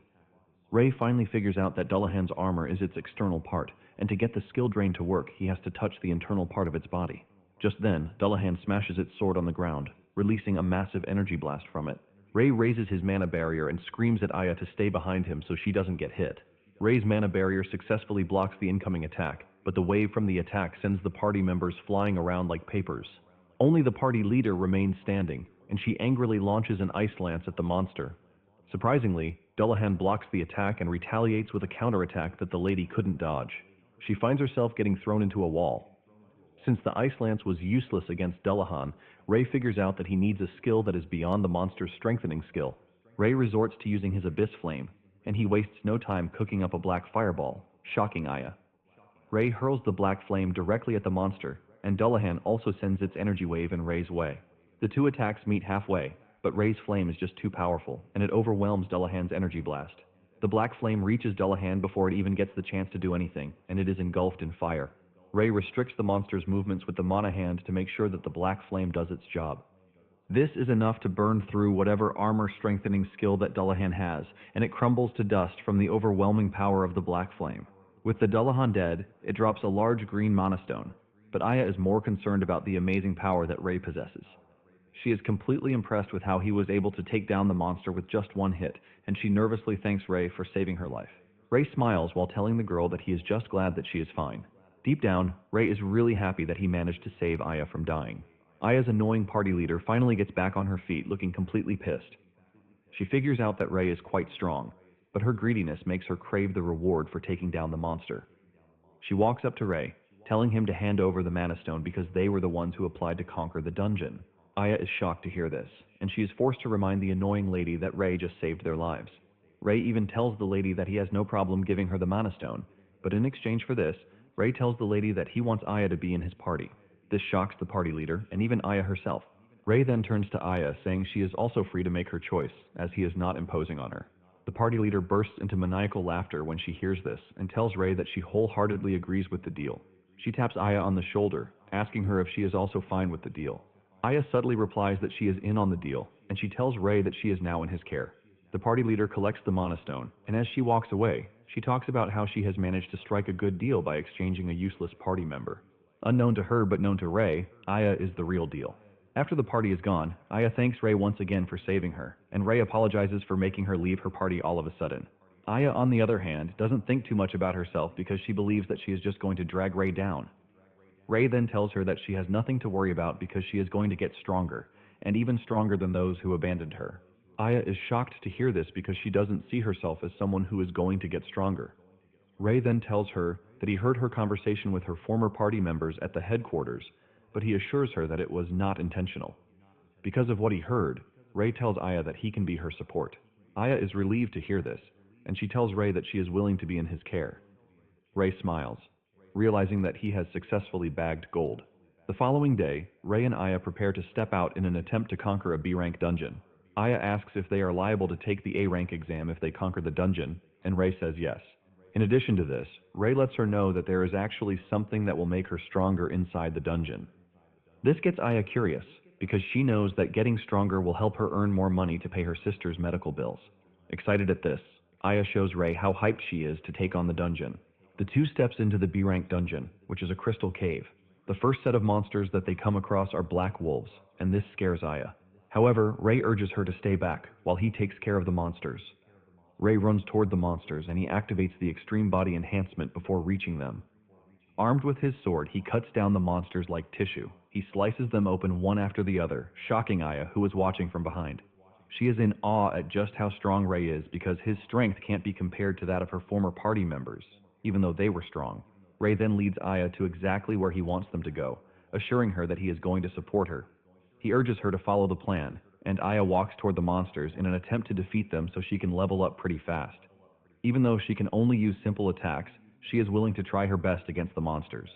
Ray finally figures out that Dullahan's armor is its external part, and to get the skill drain to work, he has to touch the internal part of its body. Just then, Dullahan smashes its sword on the ground, releasing a massive energy blast from it. Ray raises his mana barrier and screams at Aya to stay behind him so she doesn't get hit. Ray's mana barrier successfully blocks the incoming attack, but the wave from the attack sends the party members flying around like papers. Only the party leader remains standing, and she angrily launches an ice lance at the monster. Surprisingly, Dullahan blocks the attack and retaliates with a counterattack that the lady couldn't dodge. She finds herself getting thrown into a wall. Since the ice lance was useless against Dullahan, Ray figures out that he needs a skill that is beyond the monster's strengthening skill. Ray resorts to using his abyss flame, and he wastes no time cooking up a black fireball, shocking Aya. Ray hurls the black flame directly at the monster, and Dullahan also sends its energy wave in Ray's way. The two attacks meet halfway, but Ray's flame is just too powerful, and it overwhelms Dullahan's energy blast. The black flame reaches Dullahan before it even gets the chance to do anything, and it is engulfed in fire. Ray restricts the monster's movements with the mana hand to make sure that the black flame does its job. This is enough to burn through whatever armor strengthening skill that Dullahan has, and it crumbles to dust from the overwhelming power of the black flame. With the Dullahan dead, it drops a large green mana stone, but Aya is more concerned about the amazing power that Ray possesses. She is completely impressed with how he was able to take down the monster with just one hit, and she nervously thanks Ray for saving her life. Ray smiles while telling the girl that he is just glad that she is fine. Deep down, Ray is really happy that he managed to save Aya from dying. Aya's annoying party leader finally gets back on her feet looking completely pissed. She figures out that Ray is quite strong, but her greediness makes her crave the reward for taking down the monster. She walks up to Ray, telling him to hand over the Mana Stone because they were the ones who applied to conquer the dungeon. Aya is shocked to hear this, and she is forced to remind the annoying lady that Ray just saved their lives. Ray even tells the lady that he has no problem giving her the Mana Stone, but in exchange for this, Ray tells the lady that he wants Aya to be in his party. This shocks the party leader, and even Aya herself. Ray then turns to Aya, saying she is also free to make her choice, as he is not imposing on her. The party leader bursts into maniacal laughter when she hears this, and tells Ray that she wholeheartedly agrees with the deal. She taps Aya on the shoulder, asking her if she is also fine with the deal. Aya subtly replies that she is in on the deal, and she tells Ray that she is now in his care. The party leader collects the Mana Stone, and as she walks away, she talks about how she has managed to strike a good deal by exchanging a useless party member. Unknown to her but known to Ray, Aya is the real deal. After the party is gone, Aya thanks Ray once again for saving her, and Ray apologizes for making her leave her party all of a sudden. Aya, on the other hand, doesn't think too much about herself because she believes that she is just going to drag Ray down. Ray then tells her that she has nothing to worry about because she is going to get stronger, and even stronger than those who abandoned her. Aya is shocked to hear this because she doesn't see herself as someone who is going to get stronger. Ray then tells her that he heard her conversation with her former party members at the headquarters, but he assures her that it was not intentional. Because of what he heard, Ray tells Aya that he can be her support. Aya is relieved to hear this, and she tells Ray that she is willing to be in his care. Ray smiles, realizing that he has successfully bagged gold. The following day, Ray and Aya prepare to step out in an attempt to conquer a B-rank dungeon. Aya asks if they are liable to take the A-rank exam if they conquer the dungeon, and Ray says yes. In addition to this, Ray lets her know that there is actually something that will make her stronger inside the dungeon. This gets Aya curious, because she knows that getting stronger will help her earn more money to pay her sister's medical bills. Excited at this, Aya shows Ray how hyped she is to take on the dungeon. The two steps into the B-rank dungeon, which is a crystal cave. The first set of monsters that they come across are black wolves, and this scares Aya. However, Ray urges her to stay back, while he takes care of the monsters. Ray runs toward the monsters, and he activates the extreme body enhancement before reaching them. Armed with his sword, he cuts down the monsters like tissue. He slices them open one after the other, shocking Aya, who is watching from behind. She is in awe at just how strong Ray is because his strength can't be compared to that of her former party members, even though they were strong. Ray then leads Aya to exactly where he wants them to go, assuring her that he is going to support her. He urges her to follow the plan, and Aya walks toward the monsters in an attempt to defeat them so she can level up pretty fast. Even though she can only use simple attacks, she is willing to try her best against the monsters.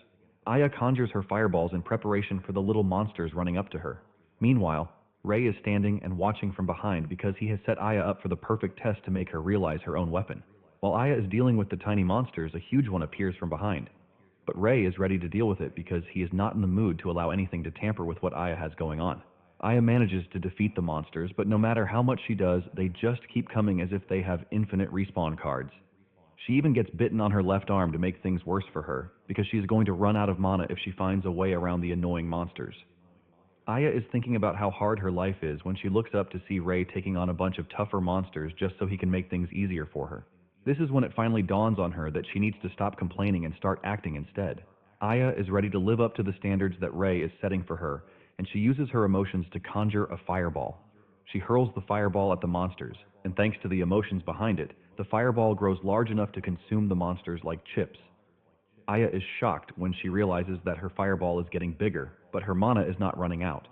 Aya conjures her fireballs in preparation for the little monsters running up to her. Meanwhile, Ray is standing and watching from behind because he has set Aya up for the perfect test to make her realize her own weapon. While Aya is dealing with the tiny monsters, a huge one appears from behind. But Ray is ready to deal with it because he is not in the mood to allow anything to tamper with what Aya has going on. Aya manages to defeat the monsters, but no matter how much she does, they just keep coming as if they have infinite respawn cards. She even gets bitten on her left arm to make things worse for her, because she is going to run out of mana if she finds a way around the annoying monsters. Aya is thinking about how hard her life is when she looks up to see Ray taking on a bunch of tougher monsters just so he can make things easier for her. This is when it finally dawns on her that she needs to stop complaining and start acting instead. Aya is ready to live up to the standards that Ray is setting for her, and she uses her emotions to conjure a fireball. She hurls the fireball at the monsters, and thanks to the emotions behind it, the fireball grows large enough to consume the monsters like chips. Aya is shocked when she realizes that her fireball is getting bigger, but her mana is not running out.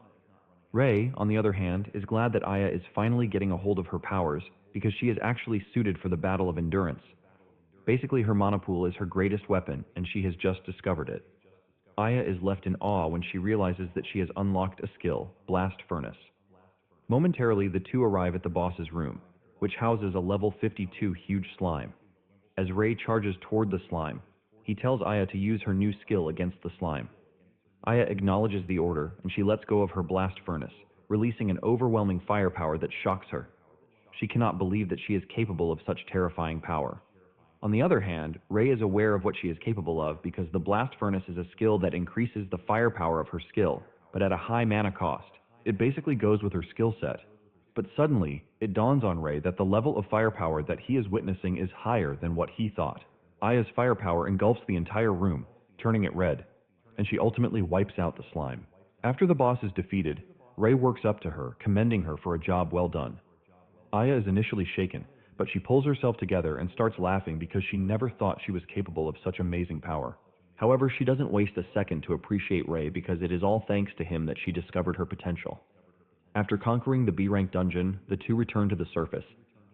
Ray, on the other hand, is glad that Aya is finally getting a hold of her powers because she is actually suited for the battle of endurance. Basically, her mana pool is her greatest weapon, and she has just discovered it. Aya is left in awe when she realizes that she has unlocked a skill, Blast Furnace. Momentarily, the two arrive at the boss's room, which houses a level 52 huge slime. As Ray charges toward the slime, he tells Aya to use her new skill against the slime. Aya acknowledges the order, and she lets go of her blast furnace, releasing an overwhelming firepower that shocks her. She cannot believe that she is capable of such terrifying power. On the other hand, Ray is aware of what she is capable of because the blast furnace is a skill that increases the firepower of her skill, but at a high mana cost. It basically goes with her skill set. But suddenly, it dawns on Ray that the level of firepower that he is witnessing is higher than what he thought. Aya's firepower engulfs the entire room, turning it red, and she ultimately wipes out the slime. After the boss is defeated, Ray works up to her, commending her for a job well done. Aya is initially shaken, but she pulls herself together and starts laughing because she never thought she was capable of such amazing power. However, she doesn't waste a second to appreciate Ray because it is all thanks to him that she discovered her potential. After conquering the B-rank dungeon, the two return to the surface,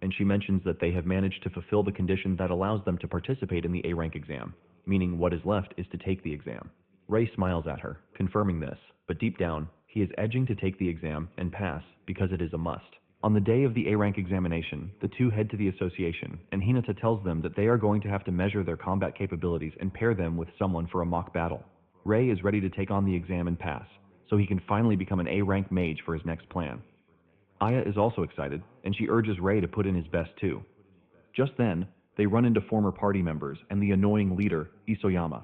and she mentions that they have managed to fulfill the condition that allows them to participate in the A-rank exam, meaning what is left is to take the exam. Ray smiles at her, confirming this, but deep down, he is edging to take the exam and pass because it is a must. On the day of the A-rank examination, the two head to the association, and Hinata tells them that they are going to have to measure their combat capabilities and pair them with someone for a mock battle. Ray is ready to take on the exam and pass, so he can finally become an A-rank mage for his next plan. Aya is also excited, and she urges Ray to put in his best too. Just then, they run into former party members and the annoying leader, Isoyama.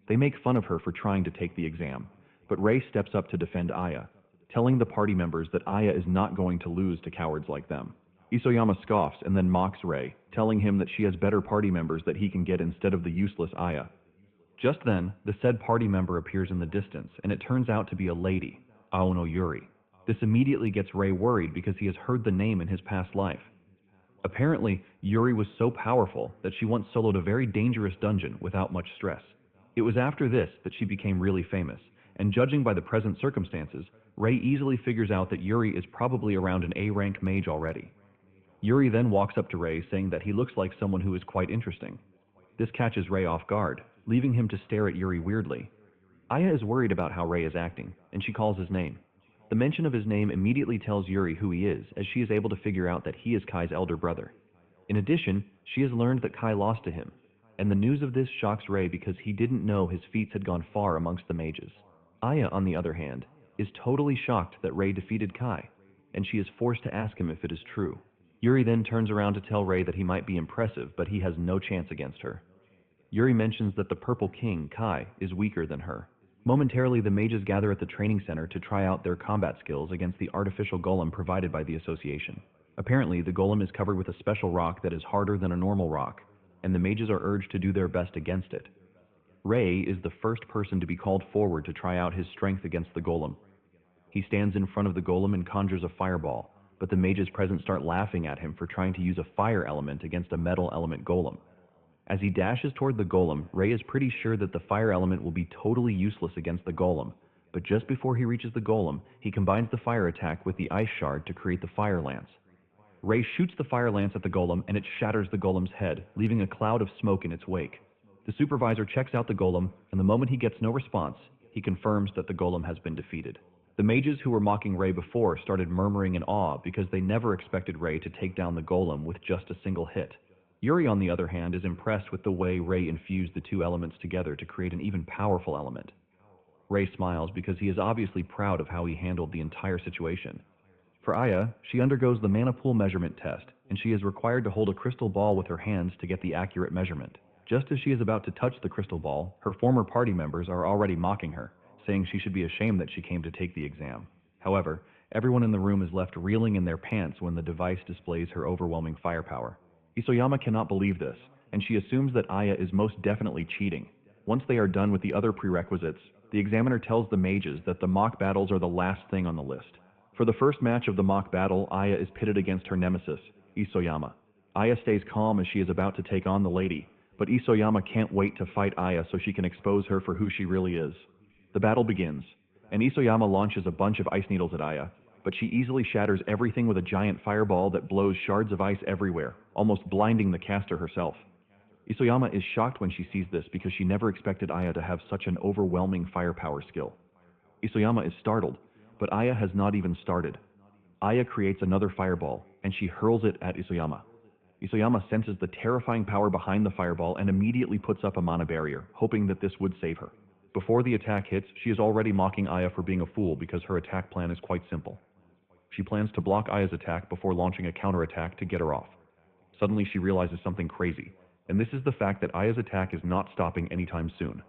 They make fun of her for trying to take the exam, but Ray steps up to defend Aya, telling the party members that Aya is not going to lose to cowards like them. Isoyama scoffs and then mocks Ray, telling him that she has better party members that he can get instead of the useless Aya. Just then, the said party member appears in the distance, and it turns out to be a lady, Aono Yuri. This immediately gets Ray worried because he has heard the name in his past life. Apparently, Yuri was so powerful that she once soloed a very dangerous dungeon without much stress. It was after this that she became really famous, and judging by the present circumstances, Ray easily figures out that Yuri is probably around an A-rank mage already. Yuri then walks up to Ray saying that he looks like someone who is quite interesting. This catches Ray off guard, leaving him to stare at Yuri weirdly. Aya is worried about how Ray is acting, and she calls his name. The mention of his name immediately tells Yuri who he is, as she is able to figure out that he is Kai's elder brother. In addition, she has learned that Kai lost to him, and the news of this shocks Ray because he didn't know his feats had gone far amongst the mages. Aya, on the other hand, is totally shocked that Ray defeated Kai, and she is forced to ask him if it is true. Yuri then turns around to tell Ray that he might be impressive, but he has no chance against her. Yuri mentions that the Purple King, Kai, is weaker than her. Momentarily, the mages gather at the training center to try out their combat skills against the artificial golem provided by the association. Apparently, the golem is covered with a special rock that is harder than a normal rock, and the mages are urged to do their best against it. Ray is the first person to be called forward to try out his strength against the golem. He stands in front of the golem and conjures a fireball, but the mages present start laughing at him for trying to use a fire element against a metal element golem. As he dashes toward the golem, Ray is pretty sure that the fire element will be totally useless against the golem, but just before he reaches the golem, he combines the fire attack with the ice shard to create the fire lance. Ray shoots the fire lance at the golem and it shatters the golem's head, leaving a cloud of smoke in its wake. The supervisor checks out the golem, and the moment he gets no response, he confirms that the golem has been defeated. The mages who were mocking Ray before started murmuring in awe because they never expected Ray to take down the golem with just a single hit. Yuri, on the other hand, is impressed with the way Ray infused the two elements together to create an even powerful element. Ray smiles because he is obviously proud of how he handled the entire situation. For Aya, she undergoes the mana pool measurement test, and she is required to hold a crystal ball with her hands to get the accurate measurement. Just as she is about to touch the crystal ball, her former party members are already mocking her, saying she should be ashamed that she came to take the exam. However, everyone in the room is left reeling in their pants when the device displays her overwhelming firepower. Isoyama cannot believe this, and she assumes that Aya is most definitely cheating. Once they are done with the other prerequisites, the examiner tells the mages that the mock battles are the last thing on the list. For the first match of the mock battle, Aya is pitted against her nemesis, Isoyama. Aya stays calm as she is about to take on the lady, but Isoyama can't wait to fight Aya so she can expose her for who she really is. The battle begins, and Isoyama launches a bunch of ice needles at Aya, but she easily shatters everything with a giant fireball that blows shards of ice everywhere, almost blinding the caster herself. Isoyama is shocked when she sees this because she never expected Aya to have such an overwhelming firepower skill. Isoyama is startled, but Aya has not even started. Aya creates another fireball, and she hurls it at Isoyama. Isoyama senses the terrifying power behind the fireball and immediately puts up a mana barrier, hoping that this would save her. Before the attack hits, she is already mocking Aya for being a fool because her attack plan is quite simple. She plans to block Aya's attack before launching a counterattack to get her off. Suddenly she realizes something crazy, and this is the fact that Aya's attack is not stopping anytime soon.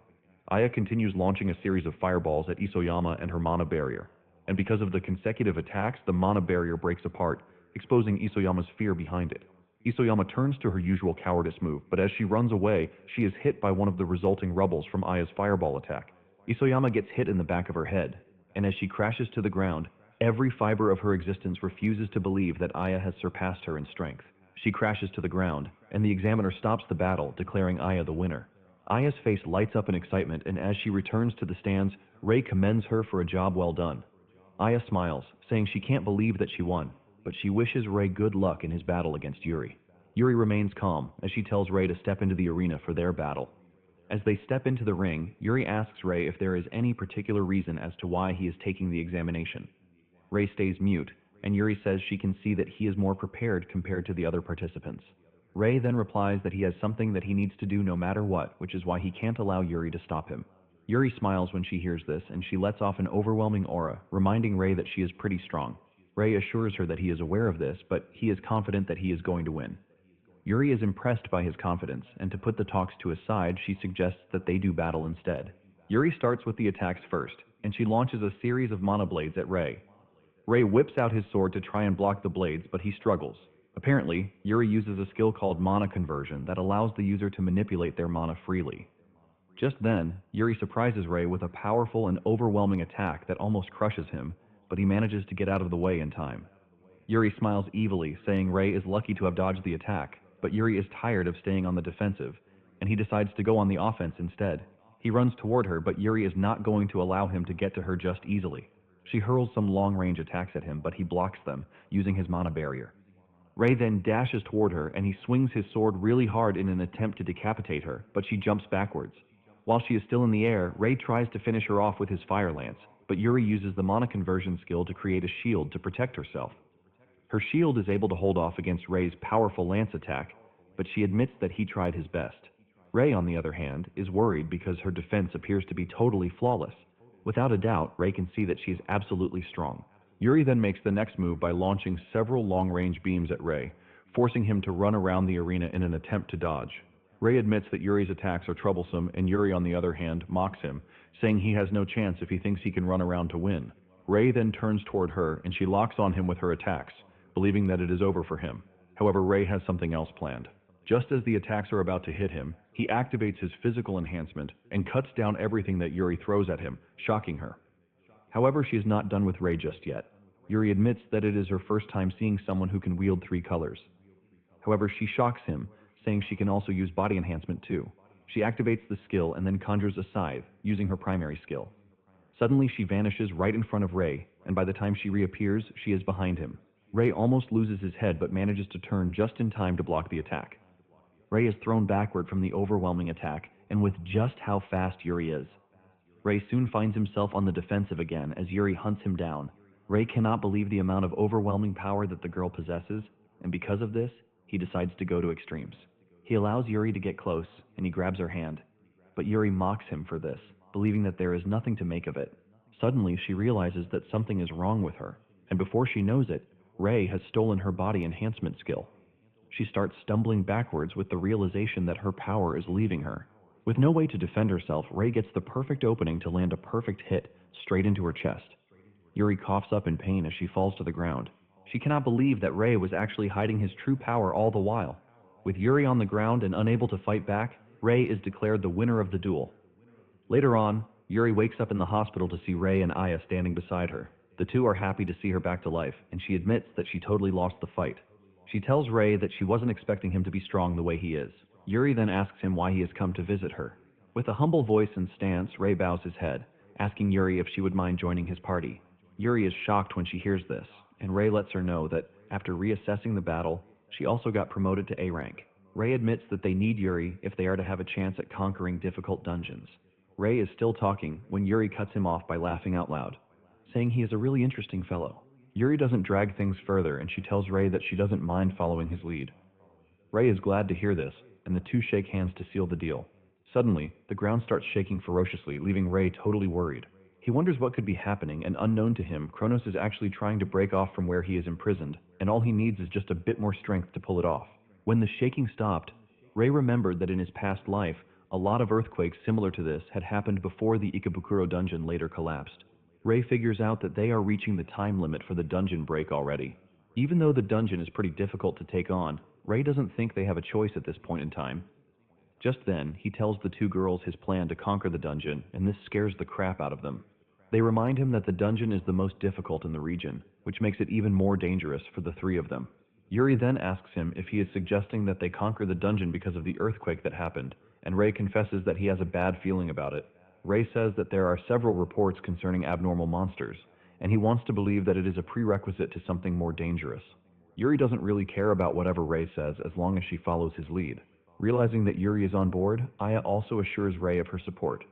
Aya continues launching a series of fireballs at Isoyama and her mana barrier. And because of the consecutive attacks, the mana barrier breaks apart, exposing Isoyama's fear behind it. Isoyama turns to her usual cowardice move, but as she runs away, she is hit by one of the resulting rubbles from Aya's fireball attack. Isoyama gets hit in the back of her head, and as she crashes to the ground, every fiber of her existence refuses to believe that Aya has surpassed her in strength. She crashes to the ground, and the examiner stops the battle, declaring Aya the winner. Aya's face lights up in excitement, and as she returns to the stands, Ray commends her for a job well done. Aya smiles, saying she can't believe that she won, but she wishes Ray good luck in his battle against Yuri. Yuri remains calm as she tells Ray to step into the arena for their battle. As they step into the ring, Yuri asks Ray if there is any particular reason as to why he is taking the examination. Ray stays mute, and Yuri says she can see that he is more prepared compared to the other participants. Ray then replies that he has something that he needs to do no matter what, which is why he can't allow Yuri to stop him. Yuri smiles when she hears this, and she lets off an overwhelming aura, reminding Ray that she is pretty strong. Ray assures her that he is aware of this, but he is confident that he is going to win. Yuri is impressed by his confidence, and to put the talks to his side, she suggests that they do battle instead. Yuri starts with the attacks first, and she launches a series of mana blades at Ray. Ray whips out his sword to try and block the blades, but he struggles. Apparently, Yuri uses a skill called mana conversion that allows the user to manipulate their mana freely. Just then, Yuri surprises Ray with a powerful and overwhelming attack that almost crushes him, but he manages to get out of the way in time. Yuri smiles evilly, saying Ray is lucky to have dodged the attack, but Yuri is tired of staying on the defensive, and he decides to go on the offense instead. He runs toward her, but Yuri is not going to allow him to get to her just easily. She hurls some long-range attacks at him, but he blocks them, using his mana barrier. Ray then dashes toward her, and he swings his sword really hard in an attempt to decapitate her, but she jumps backwards. While she is still in the air, Ray tries to finish her off with his fire lance, but Yuri uses the mana conversion skill to create a shield to protect herself. Her shield is able to hold off against Ray's powerful lance attack, but she admits that he tried his best. Ray, on the other hand, is worried because her defense appears to be totally flawless. Without a doubt, Ray can see that she is absolutely strong. Yuri then makes the next move by launching several long-range beams at Ray, forcing him to run around the arena in an attempt to dodge. Ray admits that Yuri's attacks are troublesome, and Yuri, on the other hand, mocks him, saying he has no chance if he thinks he can run around to win. Ray then turns toward her, and she locks on him with her attacks, believing that it is over for him. However, Ray has something else planned. Just as the attacks are about to hit him, he activates his physical enhancement and cuts down everything that Yuri throws at him, shocking her. However, she is not done with Ray just yet. Yuri admits that it is her first time seeing someone who can wield 3 colors. However, she shocks him, saying she can also use body enhancement too. She activates the skill and then conjures a scythe, using her primary skill. Suddenly, she vanishes right in front of Ray, and by the time she reappears, she is behind him. Ray almost loses his head but manages to turn just in time to block the attack. Ray is thrown backward from the overwhelming attack, and with just how fast Yuri is. Ray soon finds himself on the defensive again as Yuri hunts him down. Ray cannot believe the amount of overwhelming power that the girl possesses, and because of this, he decides to go to extremes. He allows Yuri to get close, and he grabs her hand. But Yuri mocks him for this, believing that there is nothing to make of it. Suddenly, she realizes that something is wrong with her, and before she knows it, Ray has stolen her body enhancement skill. She starts stumbling backwards with the realization that her power is leaving her. With no way to defend herself, Ray gets the perfect opening to land a perfect hit straight into her chest. Yuri coughs up in pain as she falls to the ground. She cannot believe that Ray was actually hiding his true power all the while. With Yuri on the ground and unable to fight back, Ray is declared the winner of the duel. Later on, Yuri wakes up in the hospital to see Ray and Aya standing beside her. The two are happy to see her back to life, and she admits that she totally lost the fight. She tells Ray that she wasn't expecting him to be strong the way he is. Yuri then asks him why he has come to visit her. With a humble voice and stance, Ray bows his head, asking Yuri if she would mind joining his party. Yuri is shocked when she hears this, and Ray lets her know that, after reassessing the battle, she also got promoted to A rank. Ray admits that they need Yuri if they are to have a chance at conquering difficult dungeons. Ray is still talking when Yuri cuts him off by laughing out loud, saying he is a really interesting fellow. Yuri doesn't drag things further, and she tells Ray that she doesn't mind following his lead. Ray is glad to hear this, and the two shake hands to seal the deal. Suddenly, the ground starts shaking ferociously, leaving Ray totally worried. He wonders what could be happening, and unknown to him, Kronos is actually trying to break off from where he is imprisoned, and all he needs is just a bit more strength to pull it off. When the shaking stopped, Ray remembered that in his past life, a lot of earthquakes similar to this had happened before the Ikebukuro dungeon later collapsed. Ray figures out that they are reaching the time limit for the dungeon break already. Even though the dungeon is pretty difficult to take on, Ray doesn't think they have a choice at this point in time. Just then, he tells the two girls his plan to conquer the dungeon, and this scares the crap out of them. They remind him that the dungeon is the most difficult in the region, which makes it even more dangerous for the three of them. Yuri then asks him if he is suggesting that they conquer the dungeon because of the earthquake that happened, and Ray confesses that he has a bad feeling about it. Ray says that there are several reports concerning abnormal monsters, and he wants to believe that it is a prerequisite to something more dangerous. Yuri doesn't really care about whatever Ray says as long as she follows his lead. Realizing that Yuri is on board, Aya also assures Ray of her support.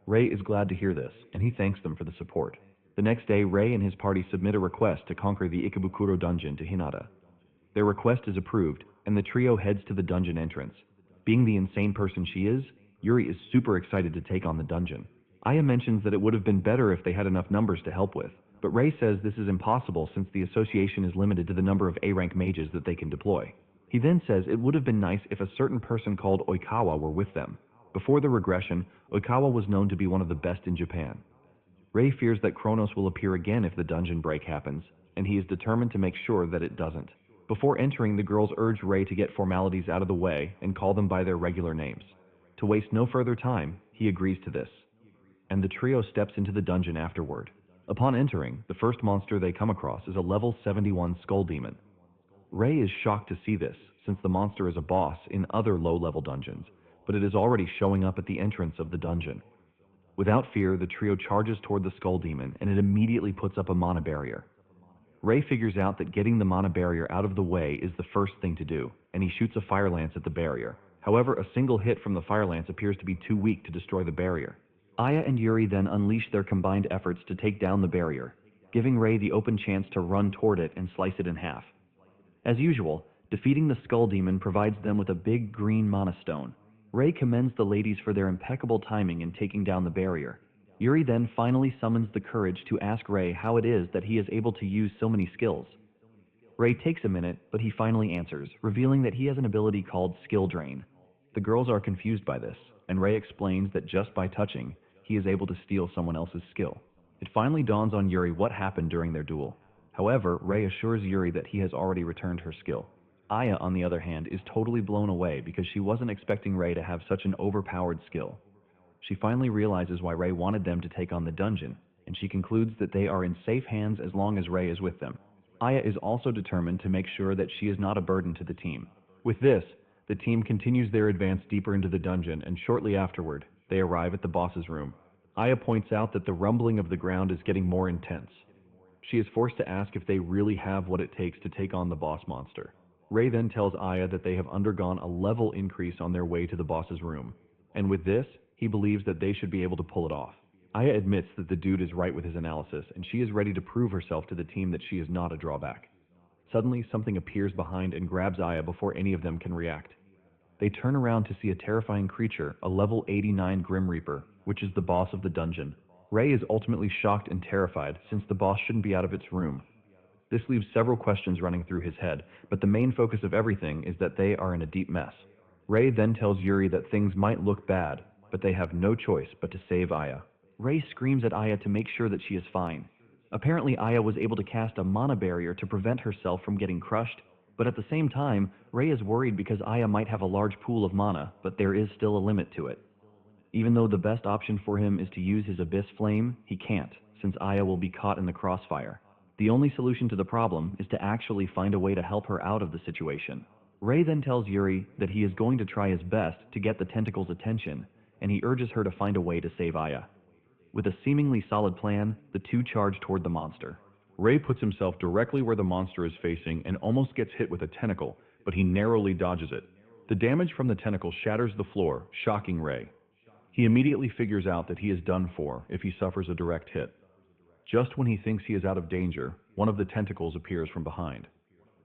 Ray is glad to hear this, and he thanks them for the support. The next day, Ray and his party submit a request to conquer the Ikebukuro dungeon to Hinata. Their request is approved, and the trio heads to the dungeon entrance. Being the insane person she is, Yuri is super excited to take on the dungeon. Aya mentions that it would have been better if they had enough numbers to help with, but Ray says this is impossible since the association is limited to the number of A-rank mages that they can deploy. He then says it would have been nice if a certain person called Oikawa were with them. Before the regression, Oikawa was known to be one of the best in Japan. Ray fears that Kronos will appear again if the dungeon break happens, and he is determined to make sure that it doesn't. Before entering, the girls urge Ray to get formalities out of the way and call them by their regular names. To waste no further time, he agrees to this, and the trio steps into the dungeon afterward. Upon entering, the first monster they come across is a level 71 skull demon. Ray is shocked to see this, since the monster is a boss in other low-level dungeons, but it is already showing up at the entrance of the dungeon. Without fear, the trio charges toward the skull demon, and it immediately puts up a mana barrier. Ray figures out that getting the mana barrier out of the way is the first thing to do, and he shoots a fire lance at the barrier. However, a single hit from the fire lance appears to be too weak to destroy the barrier. Aya and Yuri then unleash their combined efforts to take down the barrier, giving Ray the open chance to run toward it and slice it in half. As usual, defeating the skull demon provides them with a big green mana stone. Ray commends the ladies for their impeccable timing in taking down the barrier. Yuri then finally summons the courage to ask Ray how it is that he is able to use so many skills. Ray takes a minute, but he finally answers, revealing that he has an ability called Skill Drain. The girls are confused by this, and Ray explains that just by touching, he is able to steal someone else's skill. It finally dawns on Yuri what happened during their duel. However, Ray assures Yuri that he has already returned her skill. Aya, on the other hand, is totally blown away because she wasn't expecting Ray to have such an overpowered skill. She finally realizes why Ray wanted them to take on the dungeon, and she concludes that they are in safe hands as long as Ray is with them. Aya is also determined to make sure that she is not a burden to the team. With this, the team continues their advance deeper into the dungeon, and shortly afterward, they arrive at the boss's room. Aya points out that the rumbling of the ground is getting more intense. She is forced to ask if they really have what it takes to take on the boss monster. Ray then tells Aya that they have undergone a level increase on their way to the boss's room, and with this, he believes that they should be able to pull it off. Aya admits that the dude is right with his analysis, and she is ready to prove herself to the team that she is not a drawback. Suddenly, something appears behind and grabs Aya before any of them can react. They turn around to see a terrifying creature, a level 89 Grim Reaper, which is the boss of the dungeon. Ray is ultimately shocked and terrified, since the boss shouldn't be out of its room. This leaves several questions running through his head, but the main focus of everything is that they are in a deep mess. Ray then tells Yuri that things might look bad, but they have no choice but to save Aya. Ray screams at Aya to make sure that she is fine. Apparently, Aya was able to cast a mana barrier to prevent herself from getting crushed, but at the same time, Ray is worried because Aya might have a large pool of mana, but there is still a limit to it. Even though the best option for him is to use his Abyss Flame, he can't, since Aya will be caught in the crossfire. The only solution to the problem is to actually find a way to help her out of the situation. Ray then tells Yuri that he is going to try his best to get the tentacle's attention, and he urges her to find a way to save Aya. With a seemingly solid plan, the two charge toward the monster. Ray puts himself directly where the monster is facing and almost gets hit with a tentacle, but he narrowly dodges it. The damage from the tentacle shatters the floor, shocking Ray. He immediately figures out that he is done for if he suffers a direct hit. Just when he thinks he is out of danger, one of the tentacles appears from behind.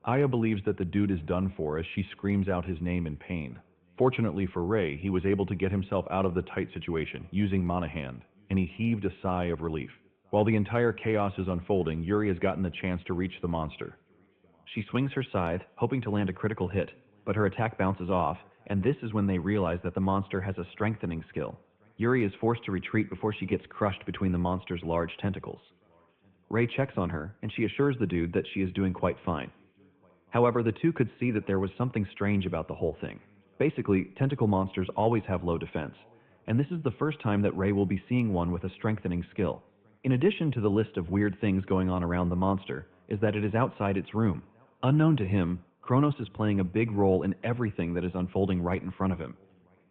Aya believes that the dude is done for as she screams out his name in pain. Fortunately for Ray, he was able to get himself out of the tight situation using Mana Hand, and he heaved a sigh of relief. While the entire chaos is unfolding, Yuri has gotten the chance to reach the monster. She swings her scythe, hoping to land a critical hit, but her attack bounces off, and this is when they realize that the monster has a strengthening skill. Yuri is forced to retreat before she gets crushed between the monster's large tentacles. Ray checks on her, and she assures the dude that she is doing quite fine. However, the two could see that there was something strange about the whole thing. Basically, tentacle monsters always have low defense, and this is the first time that Ray will be seeing one with a strengthening skill. In addition to the list of weird things going on around the monster, is that it is outside its room. Unknown to him, Kronos is playing a big role in everything that is unfolding right in front of him.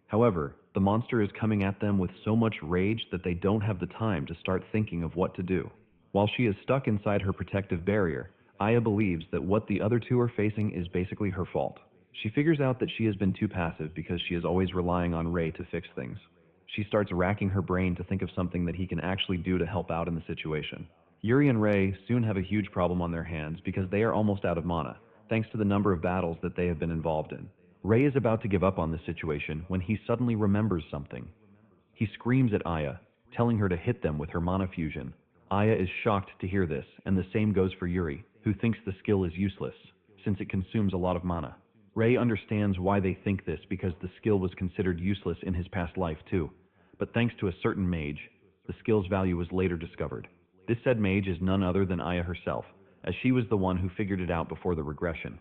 However, the monster is coming at them with so much rage that they don't have the time to start thinking of what to do. While she is stuck inside her protective barrier, Aya believes that what the other two are facing is basically her fault. She figures out that she has been too passive because she is always relying on Ray to fix things. She starts racking her brain to think of something that he can actually do to help out in the situation. Yuri and Ray soon have a huge problem on their hands because they are almost out of mana, thanks to the number of battles that they have been involved in. Ray is about to give up on the situation when he suddenly remembers something. He screams at Aya, telling her to hit them with her mana fusion. Aya is shocked to hear this, and the same goes for Yuri, who thinks the skill is useless, since it consumes a lot of mana. Ray understands why they think this because the skill was considered useless in his past life too, but thanks to a certain mage, the skill's value was later discovered. This said mage is none other than Aya herself, as she was the one who figured it out before the regression.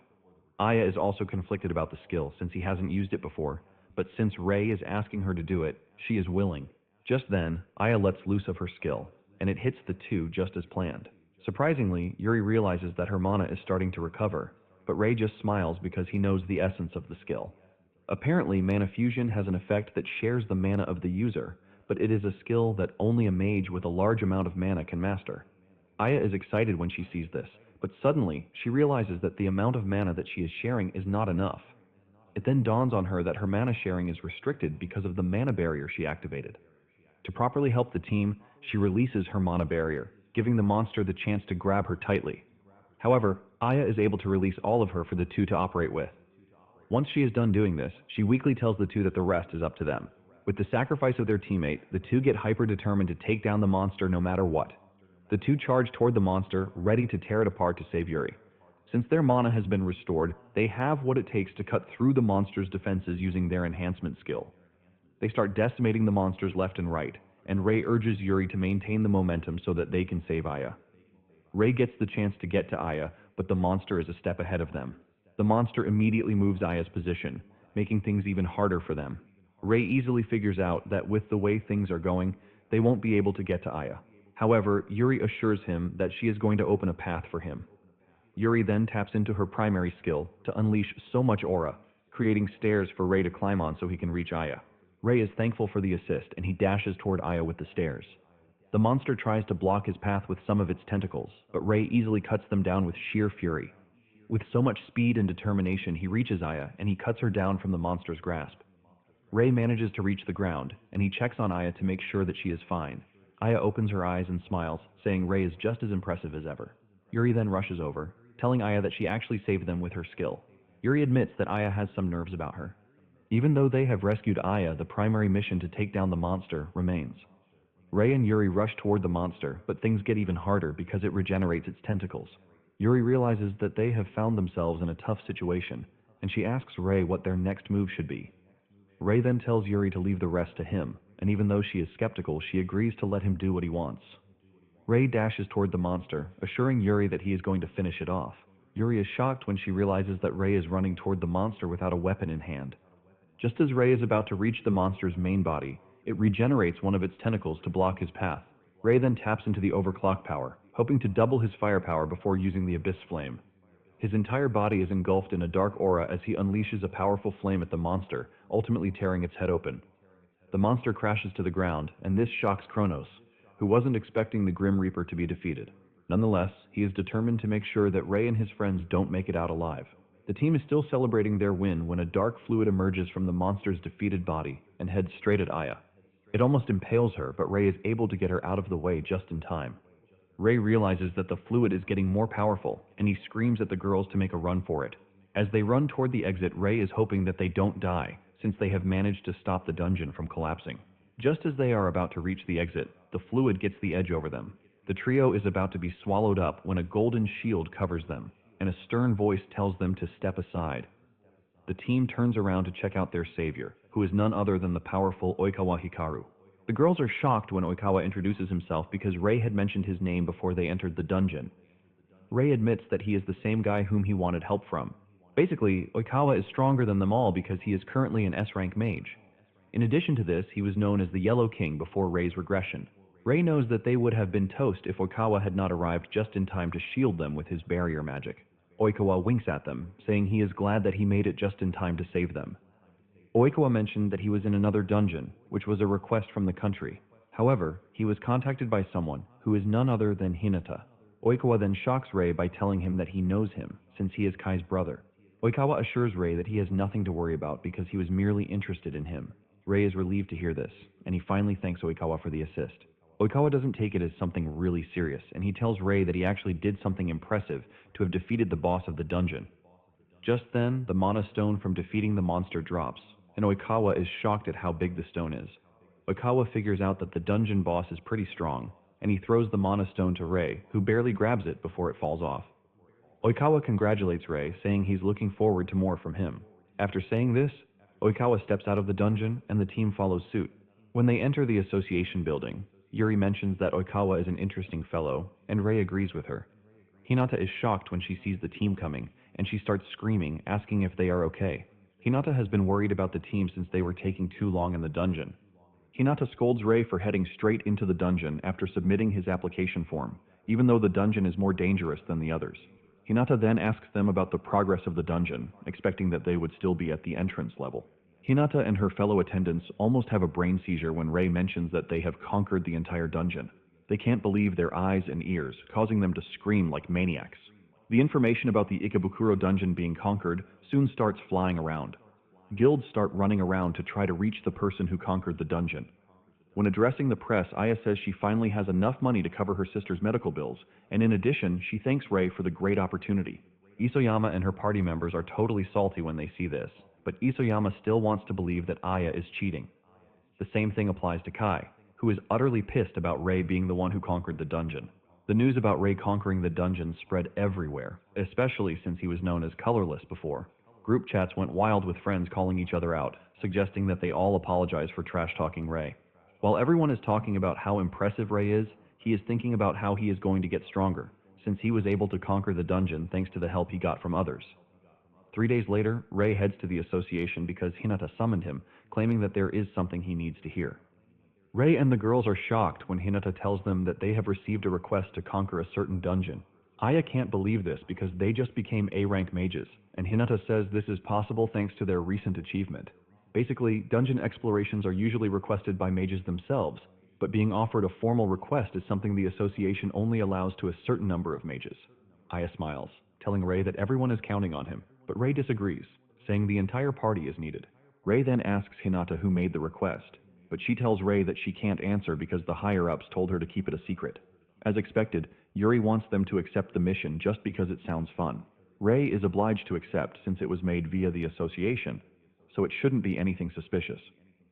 Aya is also conflicted about the skill since he hasn't used it before, but since Ray is asking her to do it, she is willing. Just then, Aya lets loose of her skill, and it hits the two just as planned. Surprisingly, Yuri realizes that her mana is starting to recover, but Ray just smiles because he knows the essence of the skill. Apparently, mana fusion has an effect that shares the mana of the user, but it is a skill that only a mage with a large amount of mana can master. Aya is excited when she sees this, but suddenly she realizes that the amount of mana that she is sharing is not enough. It then dawns on her that her mana sharing is restricted because of the mana barrier she activated. To properly help the team, she releases her mana barrier, giving the monster the chance to grab her tightly. However, Aya is able to release all of her for the two to operate with. Once she is done doing this, she weakly tells the two that the rest is up to them. With the sacrifice of their teammate, the two get hyper-determined to take down the monster no matter what. The two charge toward the monster, ready to tear it apart to save Yuri. Since their mana has been restored, they have what it takes to cut through the monster's defenses using their enhancement skill. They start decimating the monsters left and right, and Ray urges Yuri to maintain the momentum so that they can save Aya. Ray gets the chance to get to Aya, but the monster is a step ahead of them. The monster immediately moves Aya's position, making things even harder for them. Ray easily figures out that with the way things are going, they won't be able to get to Aya. However, Yuri assures him that she is going to open a path for him. Yuri then taps into her primary skill to unleash so much aura, creating stairs for Ray to climb on so he can reach Aya. Ray is thankful for the assist and he dashes toward Aya with the stairs. The monster tries to block his path with some of its tentacles, but Ray easily cuts them down with sheer fury. With so much speed and determination, he reaches Aya and he cuts her down from the monster's grasp. Ray manages to reach the ground, and he checks on Aya to make sure that she is fine. Aya opens her eyes and smiles, saying Ray is just as impressive as ever. Yuri then rushes over, telling Aya that she actually saved them with her skill. Yuri admits that Aya has some nerves about her. Even though they have rescued Aya, the primary mission to take down the monster remains. Ray and Yuri rush toward the monster, but things get even harder because it regenerates its tentacles. Yuri realizes that they have found themselves in a tough situation, and she asks Ray what their next move should be. Ray then tells Yuri to leave the rest to him, and even though she is skeptical, she agrees to let him do what he wants. Ray dashes toward the monster, assuring Yuri that he is going to finish it off. Yuri is shocked when she realizes that Ray is running toward the monster without a weapon in hand. Just as Ray is about to reach the monster's main body, it regenerates one of its tentacles to block his path. Ray then taps into the overclock power, hoping to double his firepower before using the abyss flame. His entire body is engulfed in a dark aura as he unleashes a powerful flame at the monster, ultimately tearing its head open. The monster crashes to the ground, and this shocks Kronos, who wasn't expecting the Grim Reaper to be defeated. Nonetheless, he is determined to make sure that Ray and his friends don't make it out alive. The team is still celebrating their win when a dark fluid emerges from the monster's defeated body and heads straight at Aya. It almost impales her, but Ray is able to get her out of the way just in time. Ray realizes that the fluid is getting more powerful, and he screams at the girls to make a run for it. As they run toward the exit, Ray is hoping that they don't die, since they have managed to stop the dungeon from collapsing. Just as they are about to reach the exit, the fluid gets the edge over them. The trio is about to be swallowed up when a golden shield covers them, and a stern voice tells them to step aside. The team turns around to check out their savior, who is none other than the powerful Oikawa Hikaru. The girls are shocked when Oikawa introduces himself because Ray had mentioned his name before they entered the dungeon. Ray admits that he is the same guy whom he wanted help from. Basically, Oikawa is stronger than them all because he is currently an S-rank mage. In addition to this, he was known as the Yellow King before Ray's regression. Ray knows that they would have been toast if Oikawa had not arrived just in time to shield them with his barrier magic. Oikawa winks at them, saying he is glad that he made it just in time to save them. Oikawa mentioned that he was in another dungeon, which was a request from the country. However, he was contacted by someone who is none other than Hinata. Oikawa then shocks Ray by telling him that he knows him, since he is Kai's brother. Oikawa assures Ray that he has nothing to worry about because he was merely interested in him. Ray is relieved to hear this, and he finally thanks Oikawa for the assist. Oikawa doesn't take it as something really serious, and he tells Ray that he actually did something impressive to have defeated the boss of the dungeon. Just then, the mana stone from defeating the monster drops, and Oikawa is shocked at how big the stone is. Oikawa figures out that the dungeon boss is pretty strong, and he throws the mana stone to Ray, who barely grabs it before it falls off. Oikawa congratulates Ray, saying he's looking forward to more from him. After saying this, Oikawa steps out of the dungeon, and the team follows suit. When they enter the association building, Yuri mentions that Oikawa is an interesting fellow, and Ray agrees with her. Hinata is shocked when she sees the team coming, and she starts screaming, asking if they are okay. Hinata has been worried about the team since they were taking too long in the dungeon. Hinata scolds Ray for heading straight into the dungeon after submitting his application form, even though the dungeon is more dangerous than the others. Hinata then asks them about the progress of the dungeon, expecting that they would still be at the entrance level. Hinata and her fellow attendants almost have a brain seizure when Ray mentions that they have conquered the entire dungeon. They can't believe their eyes and ears, causing them to scream like maniacs. The information about the Ikebukuro dungeon being conquered soon starts flying around. Guilds start running around to try to reach the person who conquered the dungeon. When addressing the press, Aya says she finally has enough money to cover her sister's medical bills, and in addition, she thanks Ray for the great opportunity. Isoyama and her party members are totally salty when they see this, but Isoyama still wants to believe that Aya is cheating. The same thing applies to Kai, who is utterly pissed about Ray being the one who conquered the dungeon. The news about Ray conquering the dungeon spread everywhere, especially since he was known as colorless before. Group chats went wild with friends calling each other out, suggesting that they all apologize for trash-talking Ray. While everyone is talking about how impressive Ray is, he is thinking about how he is going to get stronger, since he was able to conquer the dungeon thanks to the help he got from others. 3 days later, Ray heads to the association because Hinata summoned him, claiming that there is something he needs to hear. Ray and the girls are shocked when Hinata tells them that they have received a request to conquer a certain dungeon. Aya can't believe this because they just became A-rank mages, and Hinata says this is possible thanks to their recent achievement. Basically, dungeon explorations are usually requested by mages themselves, but being offered a formal request is something the association only allows to a certain number of mages. Aya smiles, telling Ray that everyone is counting on him, but Ray disagrees, saying the entire party is needed. Ray then asks Hinata who made the request, but she tells Ray that she can't answer because the higher-ups told her to keep it a secret. As expected, Yuri wants them to accept the mission just because it sounds fun. Ray is obliged to accept since it was made via the association, so it shouldn't be anything suspicious.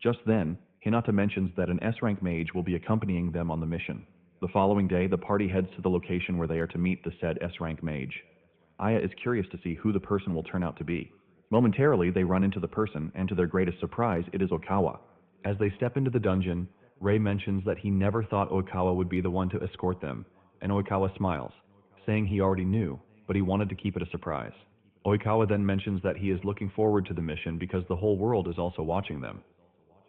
Just then, Hinata mentions that an S-rank mage will be accompanying them on the mission. The following day, the party heads to the location where they are to meet the said S-rank mage. Aya is curious to see who the person will turn out to be. Momentarily, they run into the person, and to their greatest surprise, it is Oikawa. As they step into the dungeon, Ray mentions that he never thought Oikawa would be the one to escort them, and Oikawa smiles, saying he already knew, but he wanted to keep it a surprise. Oikawa then mentions that he is looking forward to the mission because the whole world is also watching them.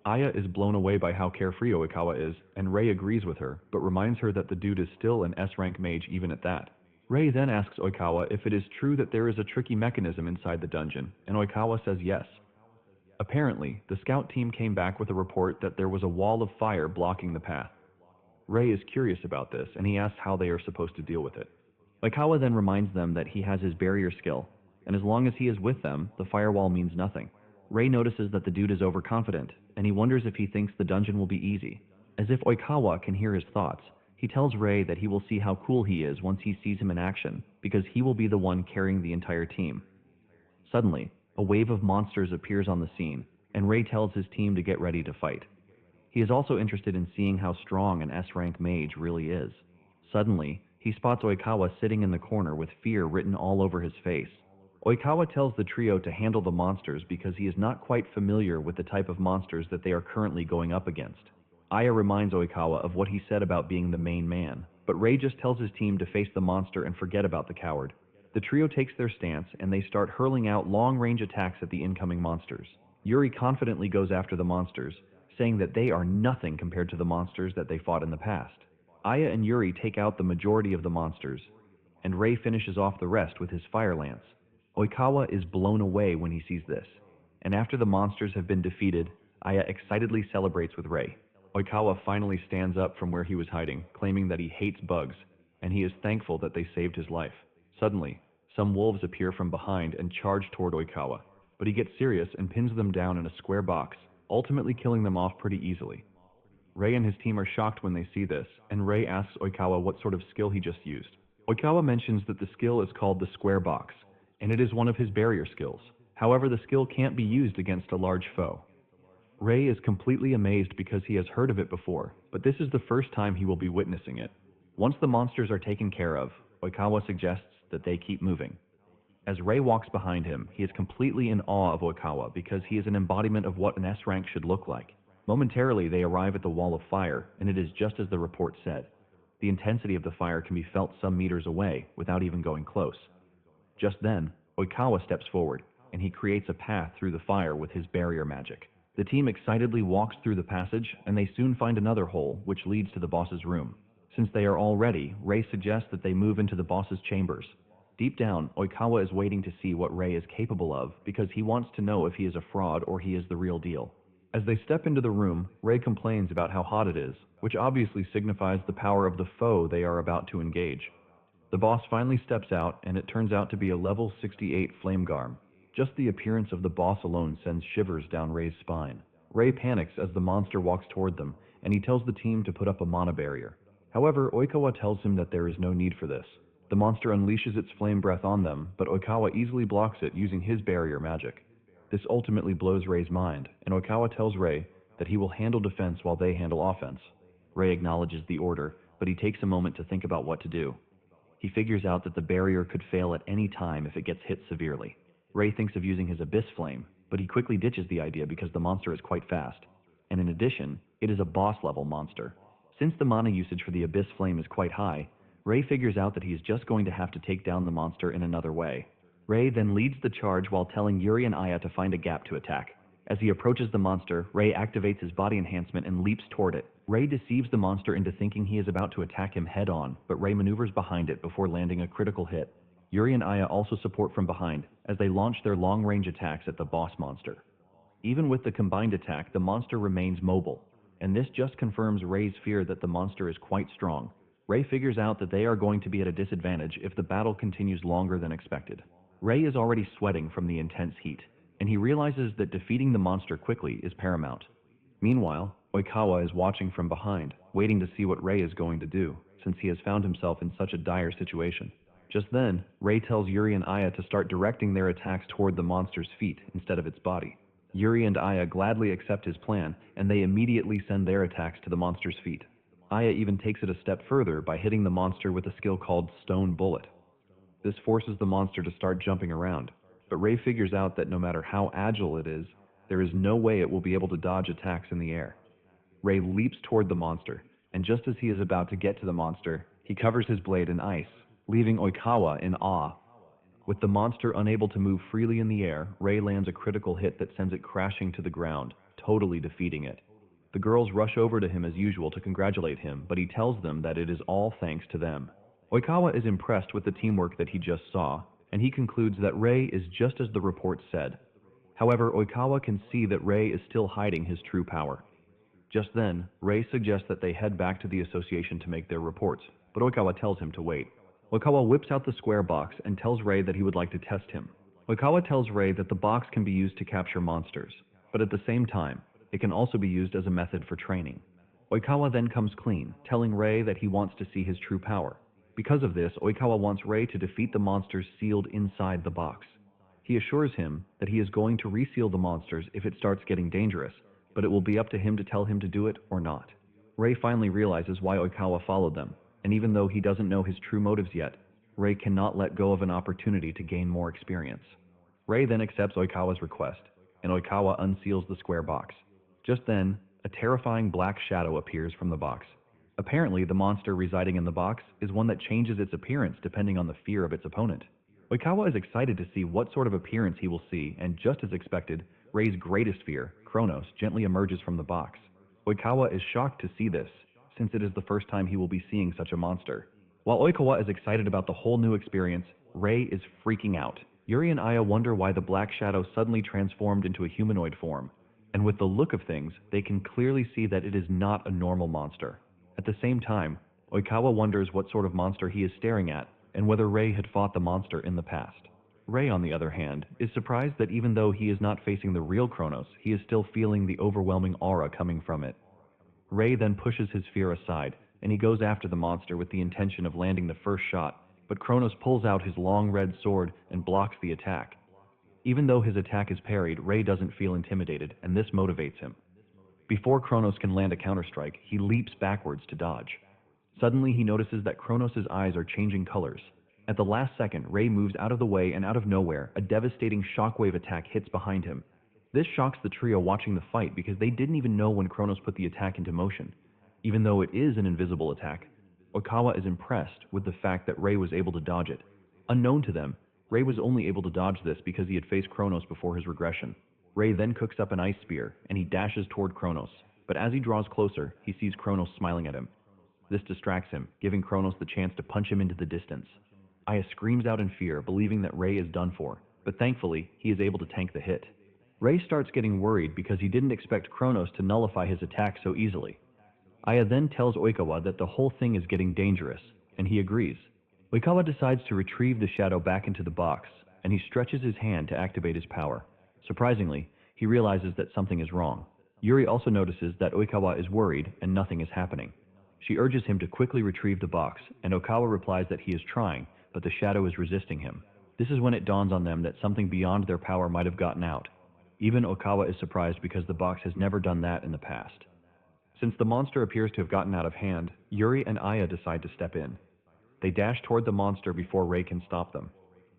Aya is blown away by how carefree Oikawa is, and Ray agrees with her, but reminds her that the dude is still an S-rank mage even at that. Ray then asks Oikawa if it is true that there is a tricky mechanism inside the dungeon, and Oikawa says yes. Apparently, the scout team came back with a report that there was a wall of fire blocking the path. Ray is curious about this, and he asks how they are supposed to deal with it. Oikawa then reminds them that he has his barrier skill, and as long as he is with them, the firewall means nothing. Ray notices that the dude is overconfident, and he wonders if he thinks the dungeon will be easy. As if Oikawa can hear his thoughts, he tells Ray that he will see how cool he is once he sees him in action, because he will be the one carrying the entire team. Suddenly, a wave of monsters appears on the scene, and Ray tells his team to get ready to fight. He is also interested in seeing how strong an S-rank mage really is. Suddenly, he spots Oikawa sitting in the corner with fear written all over his face. Oikawa tells the trio to handle the monsters because he is not quite familiar with the type of monsters that they are currently going up against. Aya reminds Oikawa of what he said about being the main man, but Rei just tells his team to face the monster and forget about the coward. The trio takes their stance and they start hurling out long-range attacks at the incoming monsters. Yuri confidently goes after the monsters, saying that they are nothing compared to the monsters that they fought in the past. Aya and Yuri take out the majority of the monsters, and Rei finishes off the rest with his fire lance. Oikawa is blown away when he sees this, and after the monsters have been defeated, Aya excitedly celebrates with Rei. Oikawa finally stands up from where he was hiding, claiming that he hates bugs, and he is thankful that they saved his life. Suddenly, some wolves appear from behind and charge toward Oikawa, but he gets serious and pins them down in a square box, ultimately killing them off pretty easily. Rei and his team are shocked when they see this, and Rei asks Oikawa what sort of skill he just used. Oikawa mentions that the skill is called the square box, and it is one of his barrier skills. However, the skill can't be used against a large foe. Rei is completely amazed because he has heard of it before, but this is the first time he will be witnessing it. Once the monsters are taken care of, Oikawa suggests that they keep moving. As Rei walks behind him, he is completely in awe of Oikawa because he is an embodiment of what an S rank should look like. Momentarily, they arrive at the wall of fire, and it is just as the report said. The intensity of the fire can be felt some meters away without even going close. Just then, Oikawa steps forward, and he creates a path through the fire with his barrier magic. The team excitedly walks through the passage, and they soon find another hole, which leads to the boss's room. Since they are all ready, Rei suggests that they move into the boss's chambers. Deep down, Oikawa is waiting to see what Rei is capable of because he wants to know if he is a fraud or he is the real deal. As they step into the room, Rei complains about how hot it is, which obviously signifies the power of the foe they are about to engage. The boss finally steps out, and it turns out to be a level 68 Flamegarm. Just the appearance of the boss alone sends shivers down Rei's spine. Rei panics as the monster walks toward them, and he tells the team to put up a mana barrier. However, Oikawa tells him that there is no need for this. The monster unleashes its flame breath on them, but Oikawa easily blocks it using his barrier magic. This ultimately blows Rei's mind, and Oikawa tells Rei that he will handle defense while they handle offense. Rei acknowledges the order, but he takes a moment to think about what to do. He figures out that the barrier could fail at any time if it gets hit severely. Rei thinks of using his Abyss Flame, but he quickly ditches the idea because the monster is quite fast. And in addition, it is a boss-level monster. Since the mana usage for the Abyss Flame is quite high, Rei figures out that he is just going to have to take down the monster in another way. Rei then leads the charge while telling Yuri and Aya to find a gap to attack. As he approaches the monster, Rei activates his body enhancement and leaps toward it. Rei deceives the monster into thinking he is about to attack him head-on, but Rei maneuvers behind it before landing a critical hit. Yuri and Aya also support from behind as they launch their long-range attacks at the boss monster. Even with the combined attack, the monster remains mobile, and this just confirms Rei's fear that the monster is quite strong. Rei figures out that they are going to be at a disadvantage if the battle continues longer than expected. Rei is already sweating from the intense heat, and he realizes that defeating the monster quickly is paramount. Meanwhile, Oikawa is watching from behind, waiting to see what Rei is going to do, since he has found himself in such a dire situation. Just then, Rei tells Yuri and Aya to start directing their attacks toward the monster's feet instead of its body. Yuri and Aya gladly accept his plan, and they immediately send their attacks to the monster's feet. Aya even takes it a step further by hitting the monster with a skill called Stone Bullet. This forces the monster to start jumping around, but Rei figures out that no matter how agile it is, there is no way it will be able to dodge attacks in the air. Rei leaps toward the monster, and just as he is about to get to the monster, he covers his blade in ice, leaving Oikawa in awe. With the monster unable to move freely in the air, Rei lands a critical hit that sends it crashing to the ground, totally defeating it. The girls rush over to him as usual to congratulate him, but he tells them that it is all thanks to them. Oikawa is impressed with the teamwork that he just saw, and he concludes that Rei is just as the report said. However, Oikawa can see that Rei is still hiding his true power. Just then, Rei suggests that they head back to the association to make their reports, but Oikawa tells him to wait. Oikawa whips out the square box and tells Rei that he would like to test him. Oikawa tells Rei that the box can be used to capture monsters, but at the same time, it can also be used as a method for training. Oikawa then comes clean, telling Rei that he wants to see his true power. Because of this, Oikawa wants Rei to defeat the monsters sealed inside the box. He assures him that he is going to reseal the monsters if it starts getting dangerous, but it will be up to him to tell him to do it or not. Rei finally realizes why Oikawa followed them, and even though he doesn't know his true motives yet, Rei cannot let go of an opportunity to gain more experience. Rei then accepts Oikawa's request, and Oikawa unseals the square box. Just then, A terrifying black shadow appears from the box. Apparently, the monster residing in the box is one that changes its appearance depending on the fear of its opponent. Oikawa is excited to see what sort of appearance he will see, and just as expected, Rei's greatest fear, Kronos, gently emerges from the box. Oikawa is shocked to see this, since it is the first time he will be seeing such a monster. While Oikawa is excited about the whole new experience, Rei is freaking out. Yuri and Aya wonder why the black shadow suddenly transformed into a humanoid form, and with the look of things, they can clearly see that it is not a normal monster. At the same time, Oikawa wonders what sort of monster he is staring at, and whether Rei had fought the monster in the past. Rei, on the other hand, is surprised that even though he is not facing the real Kronos, he is still feeling the overwhelming aura coming from it. Rei then pushes his fear aside, and he goes after the monster with the intention of landing the first shot, but Kronos pulls out his long red sword and blocks the attack. Even though his attack is parried, Rei doesn't feel intimidated, and this motivates him. Before Kronos can land a counterstrike, he leaps backwards to dodge. Suddenly, he notices that Kronos' eyes are changing colors. At the last second, Rei moves out of the way, and out of nowhere, a devastating shockwave attack hits behind him. This shocks the trio watching the fight because they didn't even know when Kronos put the attack into motion. Even though it is an invisible attack, Oikawa is impressed with the fact that Rei was able to dodge it. Unknown to them, Rei was only able to dodge this because he had faced Kronos before his regression. Rei then cooks up an ice spear, and he dashes toward Kronos, but as he draws closer, he sees Kronos smiling at him. This distracts him, giving Kronos the chance to punch him into the distance. Aya screams out in fear, believing that Rei is done for, but thankfully, he is able to tank the hit. Rei starts getting worried because he didn't expect Kronos to nullify his attack so easily. Aya then tells Oikawa that the whole thing is getting dangerous, and he agrees. Oikawa decides to retrieve the shadow back into the box, and he stretches his hand to activate his power. Surprisingly, he realizes that something is wrong. Yuri also notices that Oikawa is worried and nothing is happening. She urges him to quickly retrieve the box, and Okawa replies that he is trying, but the shadow is resisting him. This is when it dawns on them that something beyond their power might have gotten out. Even Okawa is surprised because the box has never done that in the past. Since the monster appears to have gotten out of hand, Yuri and Aya decide to step in. They dash toward the monster before Rei can stop them.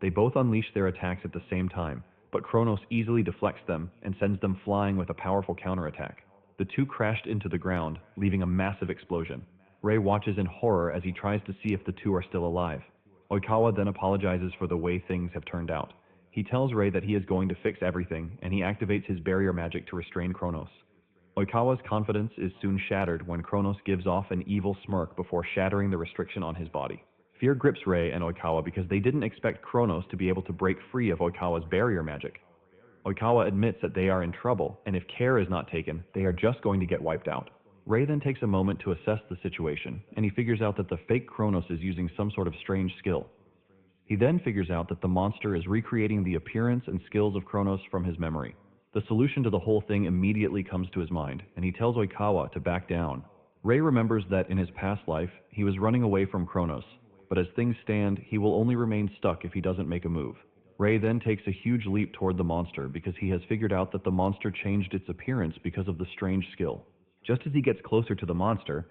They both unleash their attacks at the same time, but Kronos easily deflects them and sends them flying with a powerful counterattack. The two crashed into the ground, leaving a massive explosion. Rei watches in horror as he tries to see if the two are still alive. Oikawa then apologizes for the way things have turned out. He tells Rei that he is going to fix everything, and he activates his barrier magic to restrain Kronos. Oikawa's confidence is soon shattered when Kronos gives off an evil smirk before shattering the restriction on his body. Fear grips Rei and Oikawa because they didn't expect Kronos to be able to break free of Oikawa's barrier magic. Oikawa admits that they are in trouble, and if care is not taken, they are just going to get wiped out. Rei then takes a moment to assess the situation, and he figures out that the fake Kronos is using some sort of strange skill. He then figures out that the monster is recreating the appearance and skills of Kronos from his memory. The solution to the whole thing immediately comes to his mind, and he tells Oikawa to back down. Rei remembers that in his past life, he was running away from Kronos, but as things stand, he will only remain stuck if he doesn't make a move. Rei then takes a huge leap toward the monster because he has figured out that the monster changed its appearance because of the strange skill. Just as he gets closer to the monster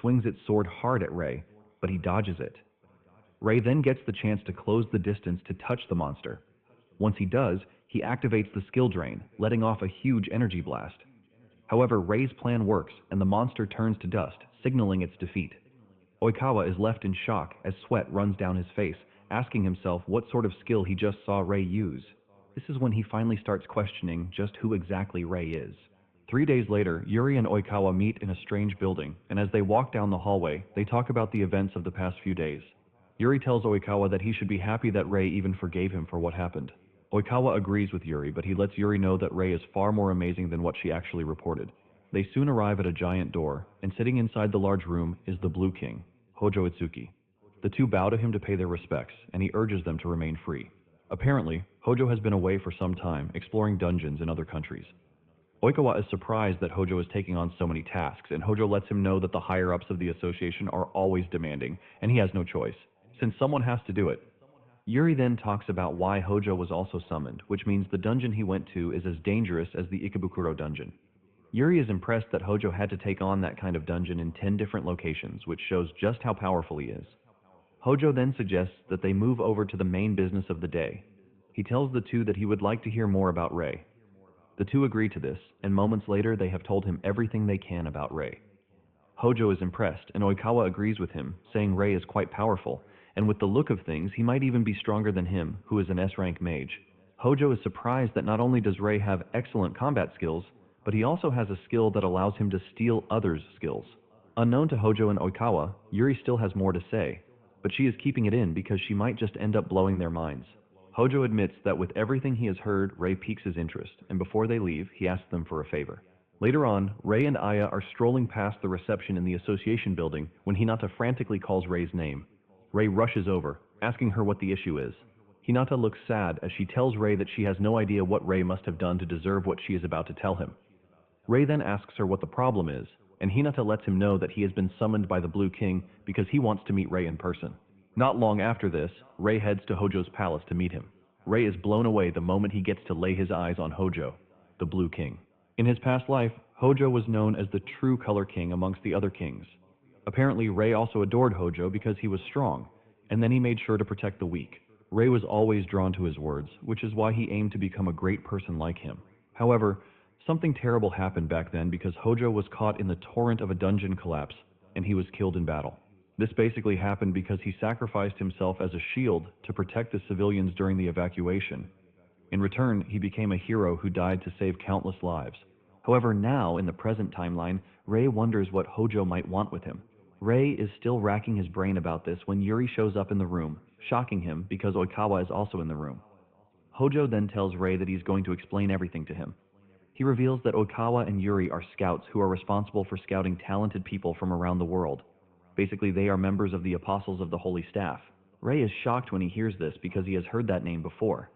swings its sword hard at Rei, but he dodges it. Rei then gets the chance to close the distance to touch the monster. Once he does, he activates the skill drain, letting off a huge energy blast. However, Rei's plan works, and the monster turns to dust, signaling its defeat. Oikawa is left in shock as sweat runs down his face, asking himself what sort of skill he just saw Rei use. This is when he finally starts questioning just who exactly Rei is. 3 days later, Yuri and Oikawa meet in a strange building, and as they walk down the hallway, they talk about the events of the past few days. Yuri tells Oikawa that he should be happy that Rei even forgave him for what happened. Oikawa agrees with Yuri, but he lets Yuri know that Rei is far more amazing than what she actually reported. They soon arrive at a giant door, and sitting inside the large room is the Blue King, Hojo Itsuki. The two bow to him to pay their respects, and he urges them to remain free. Apparently, Hojo has been away for some time, exploring dungeons in other countries. Oikawa is surprised that Hojo is taking on so many tasks, and Hojo lets him know that the higher-ups of the association are always demanding, and he has no choice, since someone has to do it. Yuri then talks about why Hojo was also summoned, which means the dungeon he went to is as dangerous as the Ikebukuro dungeon. Yuri is impressed that Hojo had to take on that kind of dungeon in 10 different locations, which shows just how powerful he is. Hojo then suggests that they move over to the main business of the day. He tells the two that he would like to hear more about Rei. The two agree to this, and moments later they have told him everything they can about Rei. Hojo is impressed, and Oikawa agrees with him, saying Rei is quite powerful, and with the look of things, he might even be stronger than him, who is an S-rank mage. Hojo is surprised that not only does Rei have excellent combat skills, but he also has a skill that allows him to steal others' skills. Unknown to Hojo and Oikawa, Yuri still has more to say, but she is keeping it in because she might just end up blowing their minds. Hojo admits that with everything he has heard, Rei piques his interest, and before they leave, he asks them for a favor. Later on, Rei and Aya are strolling past the reception in the association building when Hinata frantically calls Rei's name. Rei rushes over, asking her what the issue is. Hinata looks sad as she tells Rei that she has no idea what Rei must have done to deserve what she is about to tell him. Rei then asks her what the problem is, and Hinata lets him know that he has been summoned by the Blue King because he wants to meet Rei in person. Not long after this, Rei heads to Hojo's palace to meet him. Rei is blown away the moment he gets to lay his eyes on Hojo, the Blue King. In his past life, Hojo was known as the true color king amongst the other kings. Apparently, Rei also adored Hojo because he was strong, and then he made sure to protect the weak. Rei was always drawn to his words, which is why he aimed to become a great person like him. However, something terrible happened back then because Hojo was caught in the torrent of a dungeon collapse, and he was killed in battle. This basically happened because he sacrificed himself as a shield to protect the civilians during the evacuation. In return, he became a hero who died to save countless lives. However, now, in the present timeline, Rei wonders what Hojo might want with him. Rei is still racking his brain about this when Yuri shows up in the room, shocking him because Oikawa is also in the room. Hojo then tells Rei that he's going to explain everything to him. He reveals that Oikawa and Yuri are scouts who are responsible for scouting talented people from around the world. Basically, they are members of the Apostles of the Holy Staff. Rei is shocked when he hears this because he has heard that name before.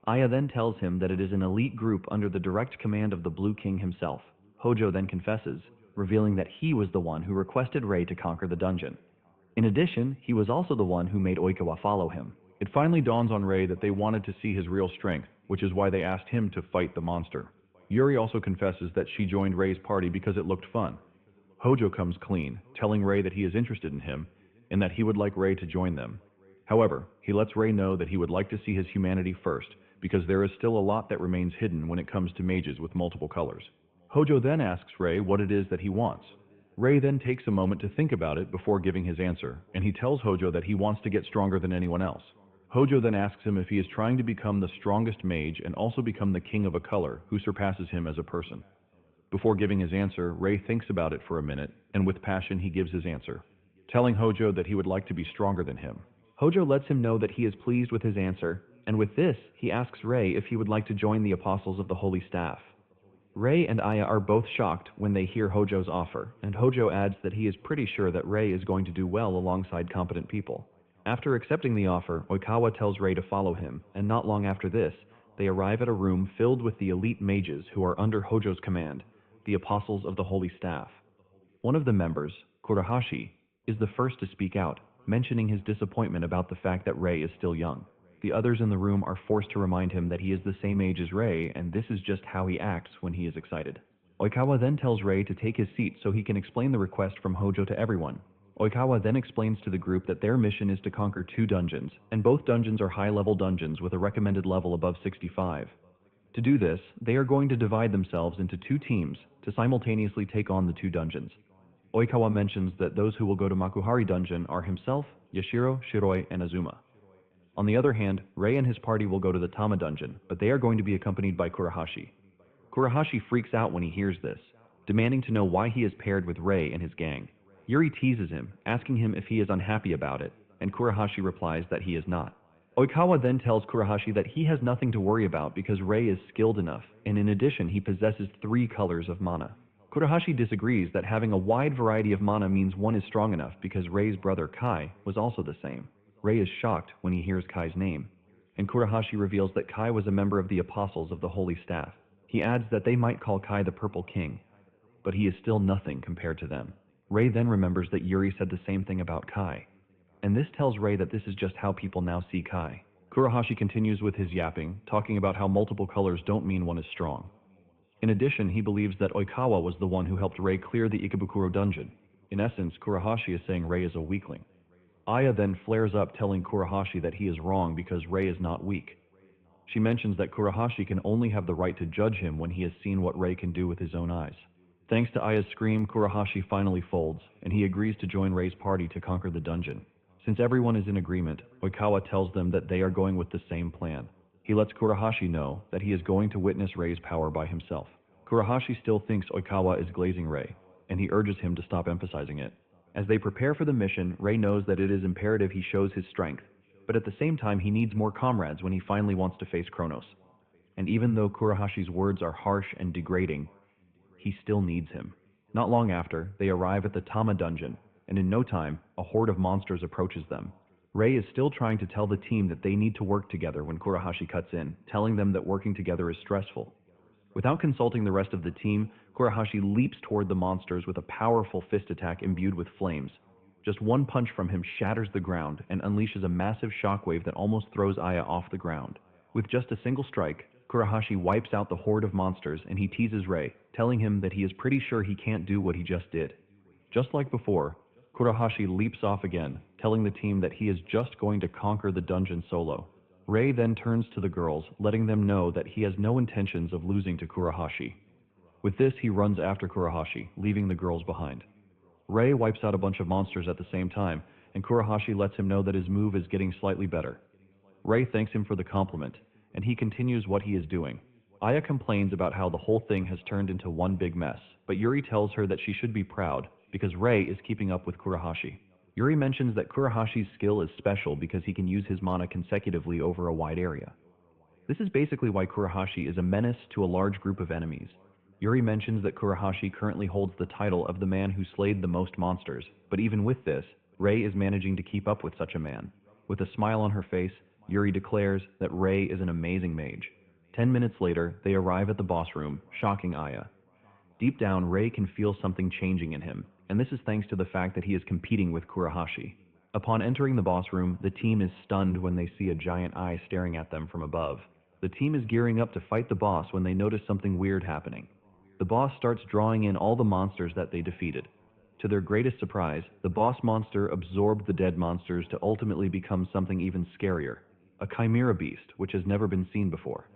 Aya then tells him that it is an elite group under the direct command of the Blue King himself. Hojo then confesses, revealing that he was the one who requested Rei to conquer the dungeon. In addition, he was also the one who made Oikawa follow him. It finally dawns on Rei that they wanted to see his real strength, which is why they asked him to fight the monster. Yuri also confesses that she joined Rei's party because it looked fun. Hojo comes clean, telling Rei that he is interested in him, and that he would like Rei to join them. However, he lets Rei know that he would like to see his humanity first, because there is still a lot that remains hidden when it comes to mages with multiple colors. Hojo then asks Rei what it is that he wants. Rei then takes a moment to think about it before giving his answer, and he tells Hojo that he wants to get stronger than anyone else. Hojo then asks him if he is trying to become the strongest mage and also become the king of a color who surpasses him as a person. Before giving his answer, Rei thinks about it for a minute, and with passion he gives his answer, telling Hojo that he would like to be stronger than him. Hojo lets him know that he is pleased with his answer, and with this, he asks Rei if he would like to join the Apostles of the Holy Staff. Rei and Aya are both shocked when they hear Hojo's offer, and Hojo adds that he is pretty sure that Rei is going to do well alongside competent people. After accepting the offer, Oikawa tells Rei to follow him, and not long after this, they arrive at a room filled with the elite mages who are under Hojo's command, the Apostles of the Holy Staff. One of the members, Kurahashi, is the first to speak out, mentioning his disappointment about the fact that Rei is still young. The others in the room are forced to remind him that he is the same age as Rei, and this is just how he acts when he is excited. Oikawa then tells Rei to take his seat so he can explain the request from Hojo to everyone. Oikawa then explains to the group that their mission is to conquer 2 dungeons, and both dungeons are high-level dungeons with a recommended level above 65. To do this, they are going to divide themselves into 2 teams to simultaneously take on the 2 dungeons. Oikawa mentions that those who will go to Makuhari dungeon are himself, Yashiro, Shiroi, and Azuma. On the other hand, Rei and his party will go to the Tama dungeon, but they are going to be accompanied by Kurahashi. Kurahashi freaks out when he hears this, demanding to know why he is paired with Rei and his gang. Yuri teases him, asking him if he is unhappy about it, and Kurahashi replies that he is not. Oikawa then tells Kurahashi that he has nothing to worry about because Rei is skilled enough, and in addition he possesses 3 colors of mana. Kurahashi disagrees that having a wide variety of mana means one is strong enough because Rei's brother Kai was also the same. Rei is shocked when he hears Kai's name, and Kurahashi reveals that Kai was a member of the Apostles of the Holy Staff. He adds that they might call Kai the Purple King, but he is still nothing compared to them. Rei then remembers that Yuri said the same thing about Kai, and this tells Rei that this is just how people now see Kai. Kurahashi continues with his yapping, talking about how multiple colors don't mean one is strong. In addition, he believes that Oikawa was the one who helped Rei clear the Ikebukuro dungeon. In essence, Kurahashi is saying Rei is a weakling. Aya then flares up telling Kurahashi that he is wrong because Rei is not weak. She mentions that Kurahashi can only have the right to judge him when he has seen what Rei can do with his own eyes. Thanks to Aya's scream, Kurahashi finally folds, and he agrees to join Rei's party to conquer the dungeon. Since everyone is in agreement, Oikawa tells them that they are going with the same plan. He lets Kurahashi know that he is going to witness Rei's power by himself. Kurahashi still thinks Oikawa is glazing Rei, and he urges him to stop emphasizing it. As they prepare for the mission, Rei knows that it is imperative he shows his strength, but at the same time he needs more comrades when he finally wants to face Kronos. And even though Kurahashi's words are harsh and degrading, he still needs him. Not long after, they arrive at the Tama dungeon, and in no time, a horde of monsters approaches them. Rei is still trying to tell the team that they need to work together when Kurahashi cuts in, telling them that working together is stressful. Without consulting the rest of the team, Kurahashi leaps toward the monsters with a powerful fist attack imbued with flames. Just one punch from him shatters the ground and unleashes a massive shockwave that almost throws Aya off the ground. With just a single strike, Kurahashi wipes out the horde of monsters and he teases Rei, telling him that he is pretty sure he can't do what he just did. Just like before, Kurahashi leaps off again, telling the team that he is just going to conquer the dungeon solo. Rei then turns to the girls, letting them know that he has no intentions of losing to Kurahashi. With this, he runs after Kurahashi, leaving the girls behind. Rei wipes out a bunch of monsters at the same time, and Kurahashi lets him know that his move is getting slightly better. Rei thanks him for the compliment, and he continues what he is doing. Aya complains about how the whole thing has turned into one big mess, but Yuri tells her that she should be proud, because Rei is keeping up with Kurahashi. Yuri mentions that Kurahashi's skill is special because he can use his mana consecutively over a wide area. This is basically why Kurahashi is a menace to a large group of enemies. Yuri mentions that Kurahashi currently holds the title of the man who slayed the most monsters, but even with this, Rei is managing to keep up with such a man. With a smile on her face, Yuri declares that Rei is an amazing mage. 10 minutes later, they arrive at the boss room, shocking Aya. Deep down, Rei can feel something changing in him, and this is thanks to the fact that he is competing with Kurahashi. Upon entering the boss room, the team is stunned when they see a giant eye staring at them from above. The team is gearing up to fight the boss when they notice something weird happening. The boss starts drawing in all the monsters that they defeated. To their greatest surprise, the boss monster absorbed the dead monsters to ultimately become something even scarier, a chimera beast, which has never been seen before.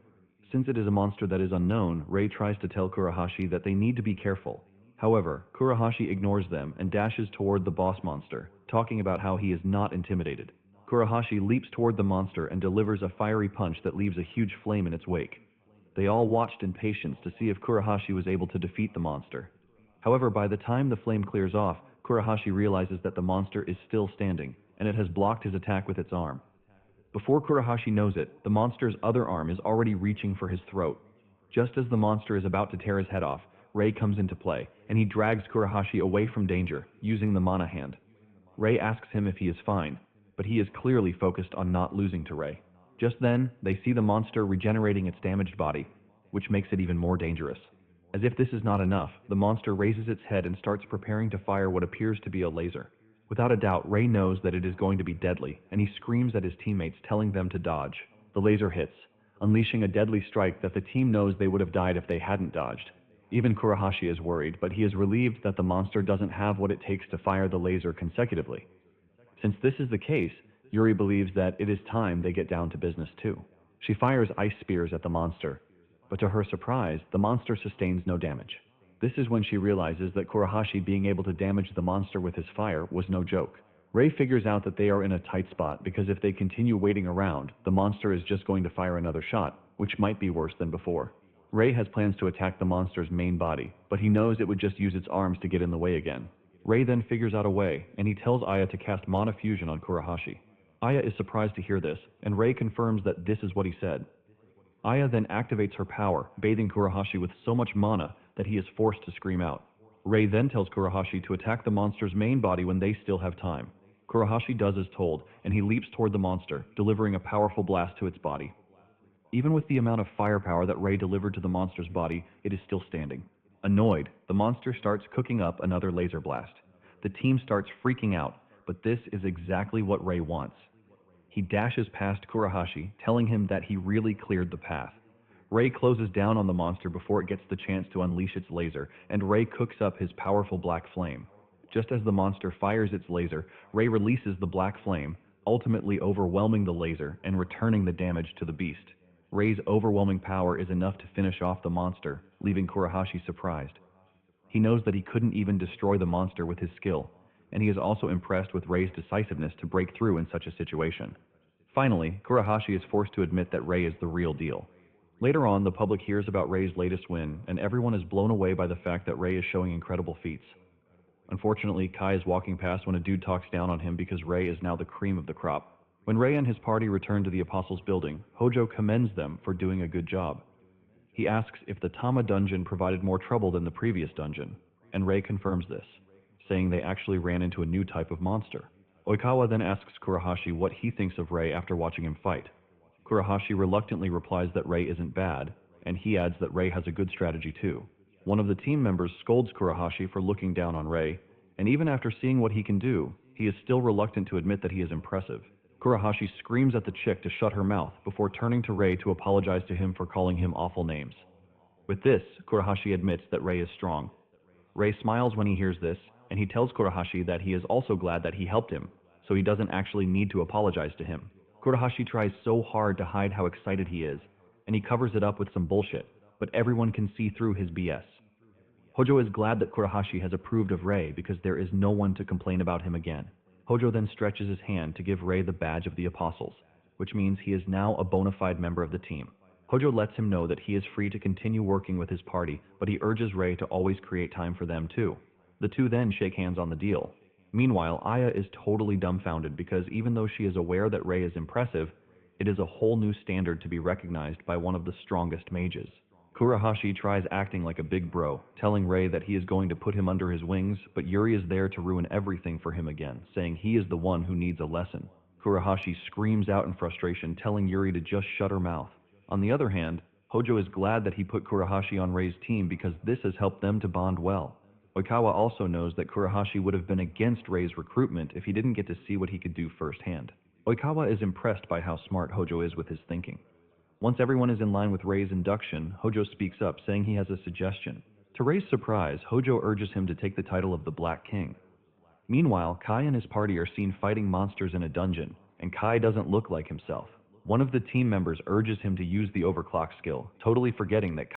Since it is a monster that is unknown, Rei tries to tell Kurahashi that they need to be careful. However, Kurahashi ignores them and dashes toward the boss monster, talking about how he is not intimidated. Kurahashi leaps toward the monster and delivers a fiery punch that leaves a huge flame in its wake. They all watched in patience to see if Kurahashi was able to defeat the monster. However, by the time the flame clears off, Kurahashi realizes that the monster is still standing, and it has blocked his attack with its arm. Before Kurahashi knows it, the monster's other arm is already reaching for his throat. Just as the monster is about to tear his head off, Rei comes into play, and he drags Kurahashi away from danger, using the mana hand. Rei asks him if he is fine, but he is clearly focused on not losing to Rei. Just then, they see the monster regenerating its damaged body, which makes it even more dangerous. As if this is not enough, the monster raises its head and starts preparing to fire what appears to be a laser. Without a doubt, Rei knows that it is going to be deadly, and he screams at his teammates, telling them to dodge. The laser hits, unleashing a deadly strike that the team knows they would have died if they hadn't dodged. Even Kurahashi is worried, but he is relieved that the monster doesn't have what it takes to fire the laser consecutively. Since this is the case, Yuri believes that it is time they get down to business too. She fires ice spears at the monster, but to her surprise, the monster sustains no damage. This is when she realizes that Kurahashi being able to damage the monster with his fire was no joke. Rei figures out that they are in a tight spot because if they continue waiting around, the monster is just going to fire another shot, which might be worse than before. Rei has plans to attack the monster's main body, but he knows it would just use its arms to get in the way again. Rei then figures out a way, and he tells Aya to cast Mana Fusion on Kurahashi. Aya is surprised to hear this, and Rei confirms that this is what he said. Aya then activates her power, bathing Kurahashi with so much mana that he is forced to scream out. Rei then tells Kurahashi to attack the monster's main body when they still have time. Kurahashi does as told, and he leaps toward the monster, delivering a powerful blast to its body. Even with the amount of firepower that Rei delivered to the monster's body, it is still standing. Annoyed, the monster starts cooking up another laser blast. The team starts freaking out, but this is exactly what Rei wants. He dashes past Kurahashi, telling him that he really cleared the path. Rei closes down on the monster before it gets the chance to unleash its laser, and Rei cooks up his powerful black flame. Just as the monster fires its laser, Rei releases the black flame, ultimately overwhelming the laser and returning the damage to the beast. Rei's overwhelming power is enough to finish off the monster, leaving Kurahashi surprised. He knows that he couldn't even destroy the monster with his skill, and he is also impressed with Rei's decisiveness to break through in such a situation. Finally, Kurahashi is forced to admit that Rei is the real deal. Later on, the public hears about Rei's latest win, and everyone is blown away by the fact that Rei is showing incredible feats. Unfortunately, Kai is walking past when a dude talks down on him because Rei is now the cream of the crop. When Rei and his party return to the Apostles' building, Hojo commends them for doing a good job. He asks if the Tama dungeon provided more trouble than the previous dungeon, and Rei confirms this, saying they actually ran into a new type of monster. Oikawa then asks Kurahashi what he thinks of Rei after watching him fight. Kurahashi reluctantly replies that Rei isn't bad, and he adds that Rei has a good strategy too. One of the team members scolds Kurahashi for looking down on Rei, and even after seeing what he can do, he is still reluctant to admit that he is impressive. Kurahashi screams at the chick to shut her mouth before turning to Rei to apologize to him for calling him awful names. With this, Kurahashi admits that Rei is strong. Rei smiles when he hears this, and he tells Kurahashi that he is also glad that he helped him, so he doesn't actually need to apologize to him. Kurahashi tries so hard to hide how excited he is, and he covers it up with some bullshit, but everyone can see through his BS. Hojo is glad that Kurahashi has approved of Rei because there is no one to complain about him again. Hojo then stretches his hand to give Rei the badge of the Apostles, which means he is now a bona fide member of the team. Hojo lets him know that he is free to continue working with his party, but he urges Rei to always create time for them too. The two then shake hands on the deal. Meanwhile, Aya is totally dumbfounded because even though she is aware that Rei is impressive, it is a whole new standard to be recognized by one of the strongest mages. Kurahashi tries acting like a big bro, telling Rei that he is going to put him under his wings, but Yuri is there to ruin everything for him again, saying he is the one who needs a lesson. Kurahashi screams out in frustration, telling Yuri to just shut her mouth. On the other hand, Hojo is glad that he put Kurahashi on Rei's team because this has helped them to bond well. Oikawa also knows that Kurahashi would have been against Rei's recruitment if he didn't get to see what he could do firsthand. Oikawa is impressed by how smart Hojo is with his thinking. Once everyone is in line with Rei's induction, Hojo speaks up, saying he has a suggestion. To Rei's surprise, Hojo urges him to take the title of the Black King. Meanwhile, Kai and his party are seen fighting monsters in a dungeon, and Kai doesn't look like himself. One of the team members urges him to use the overclock skill, totally forgetting that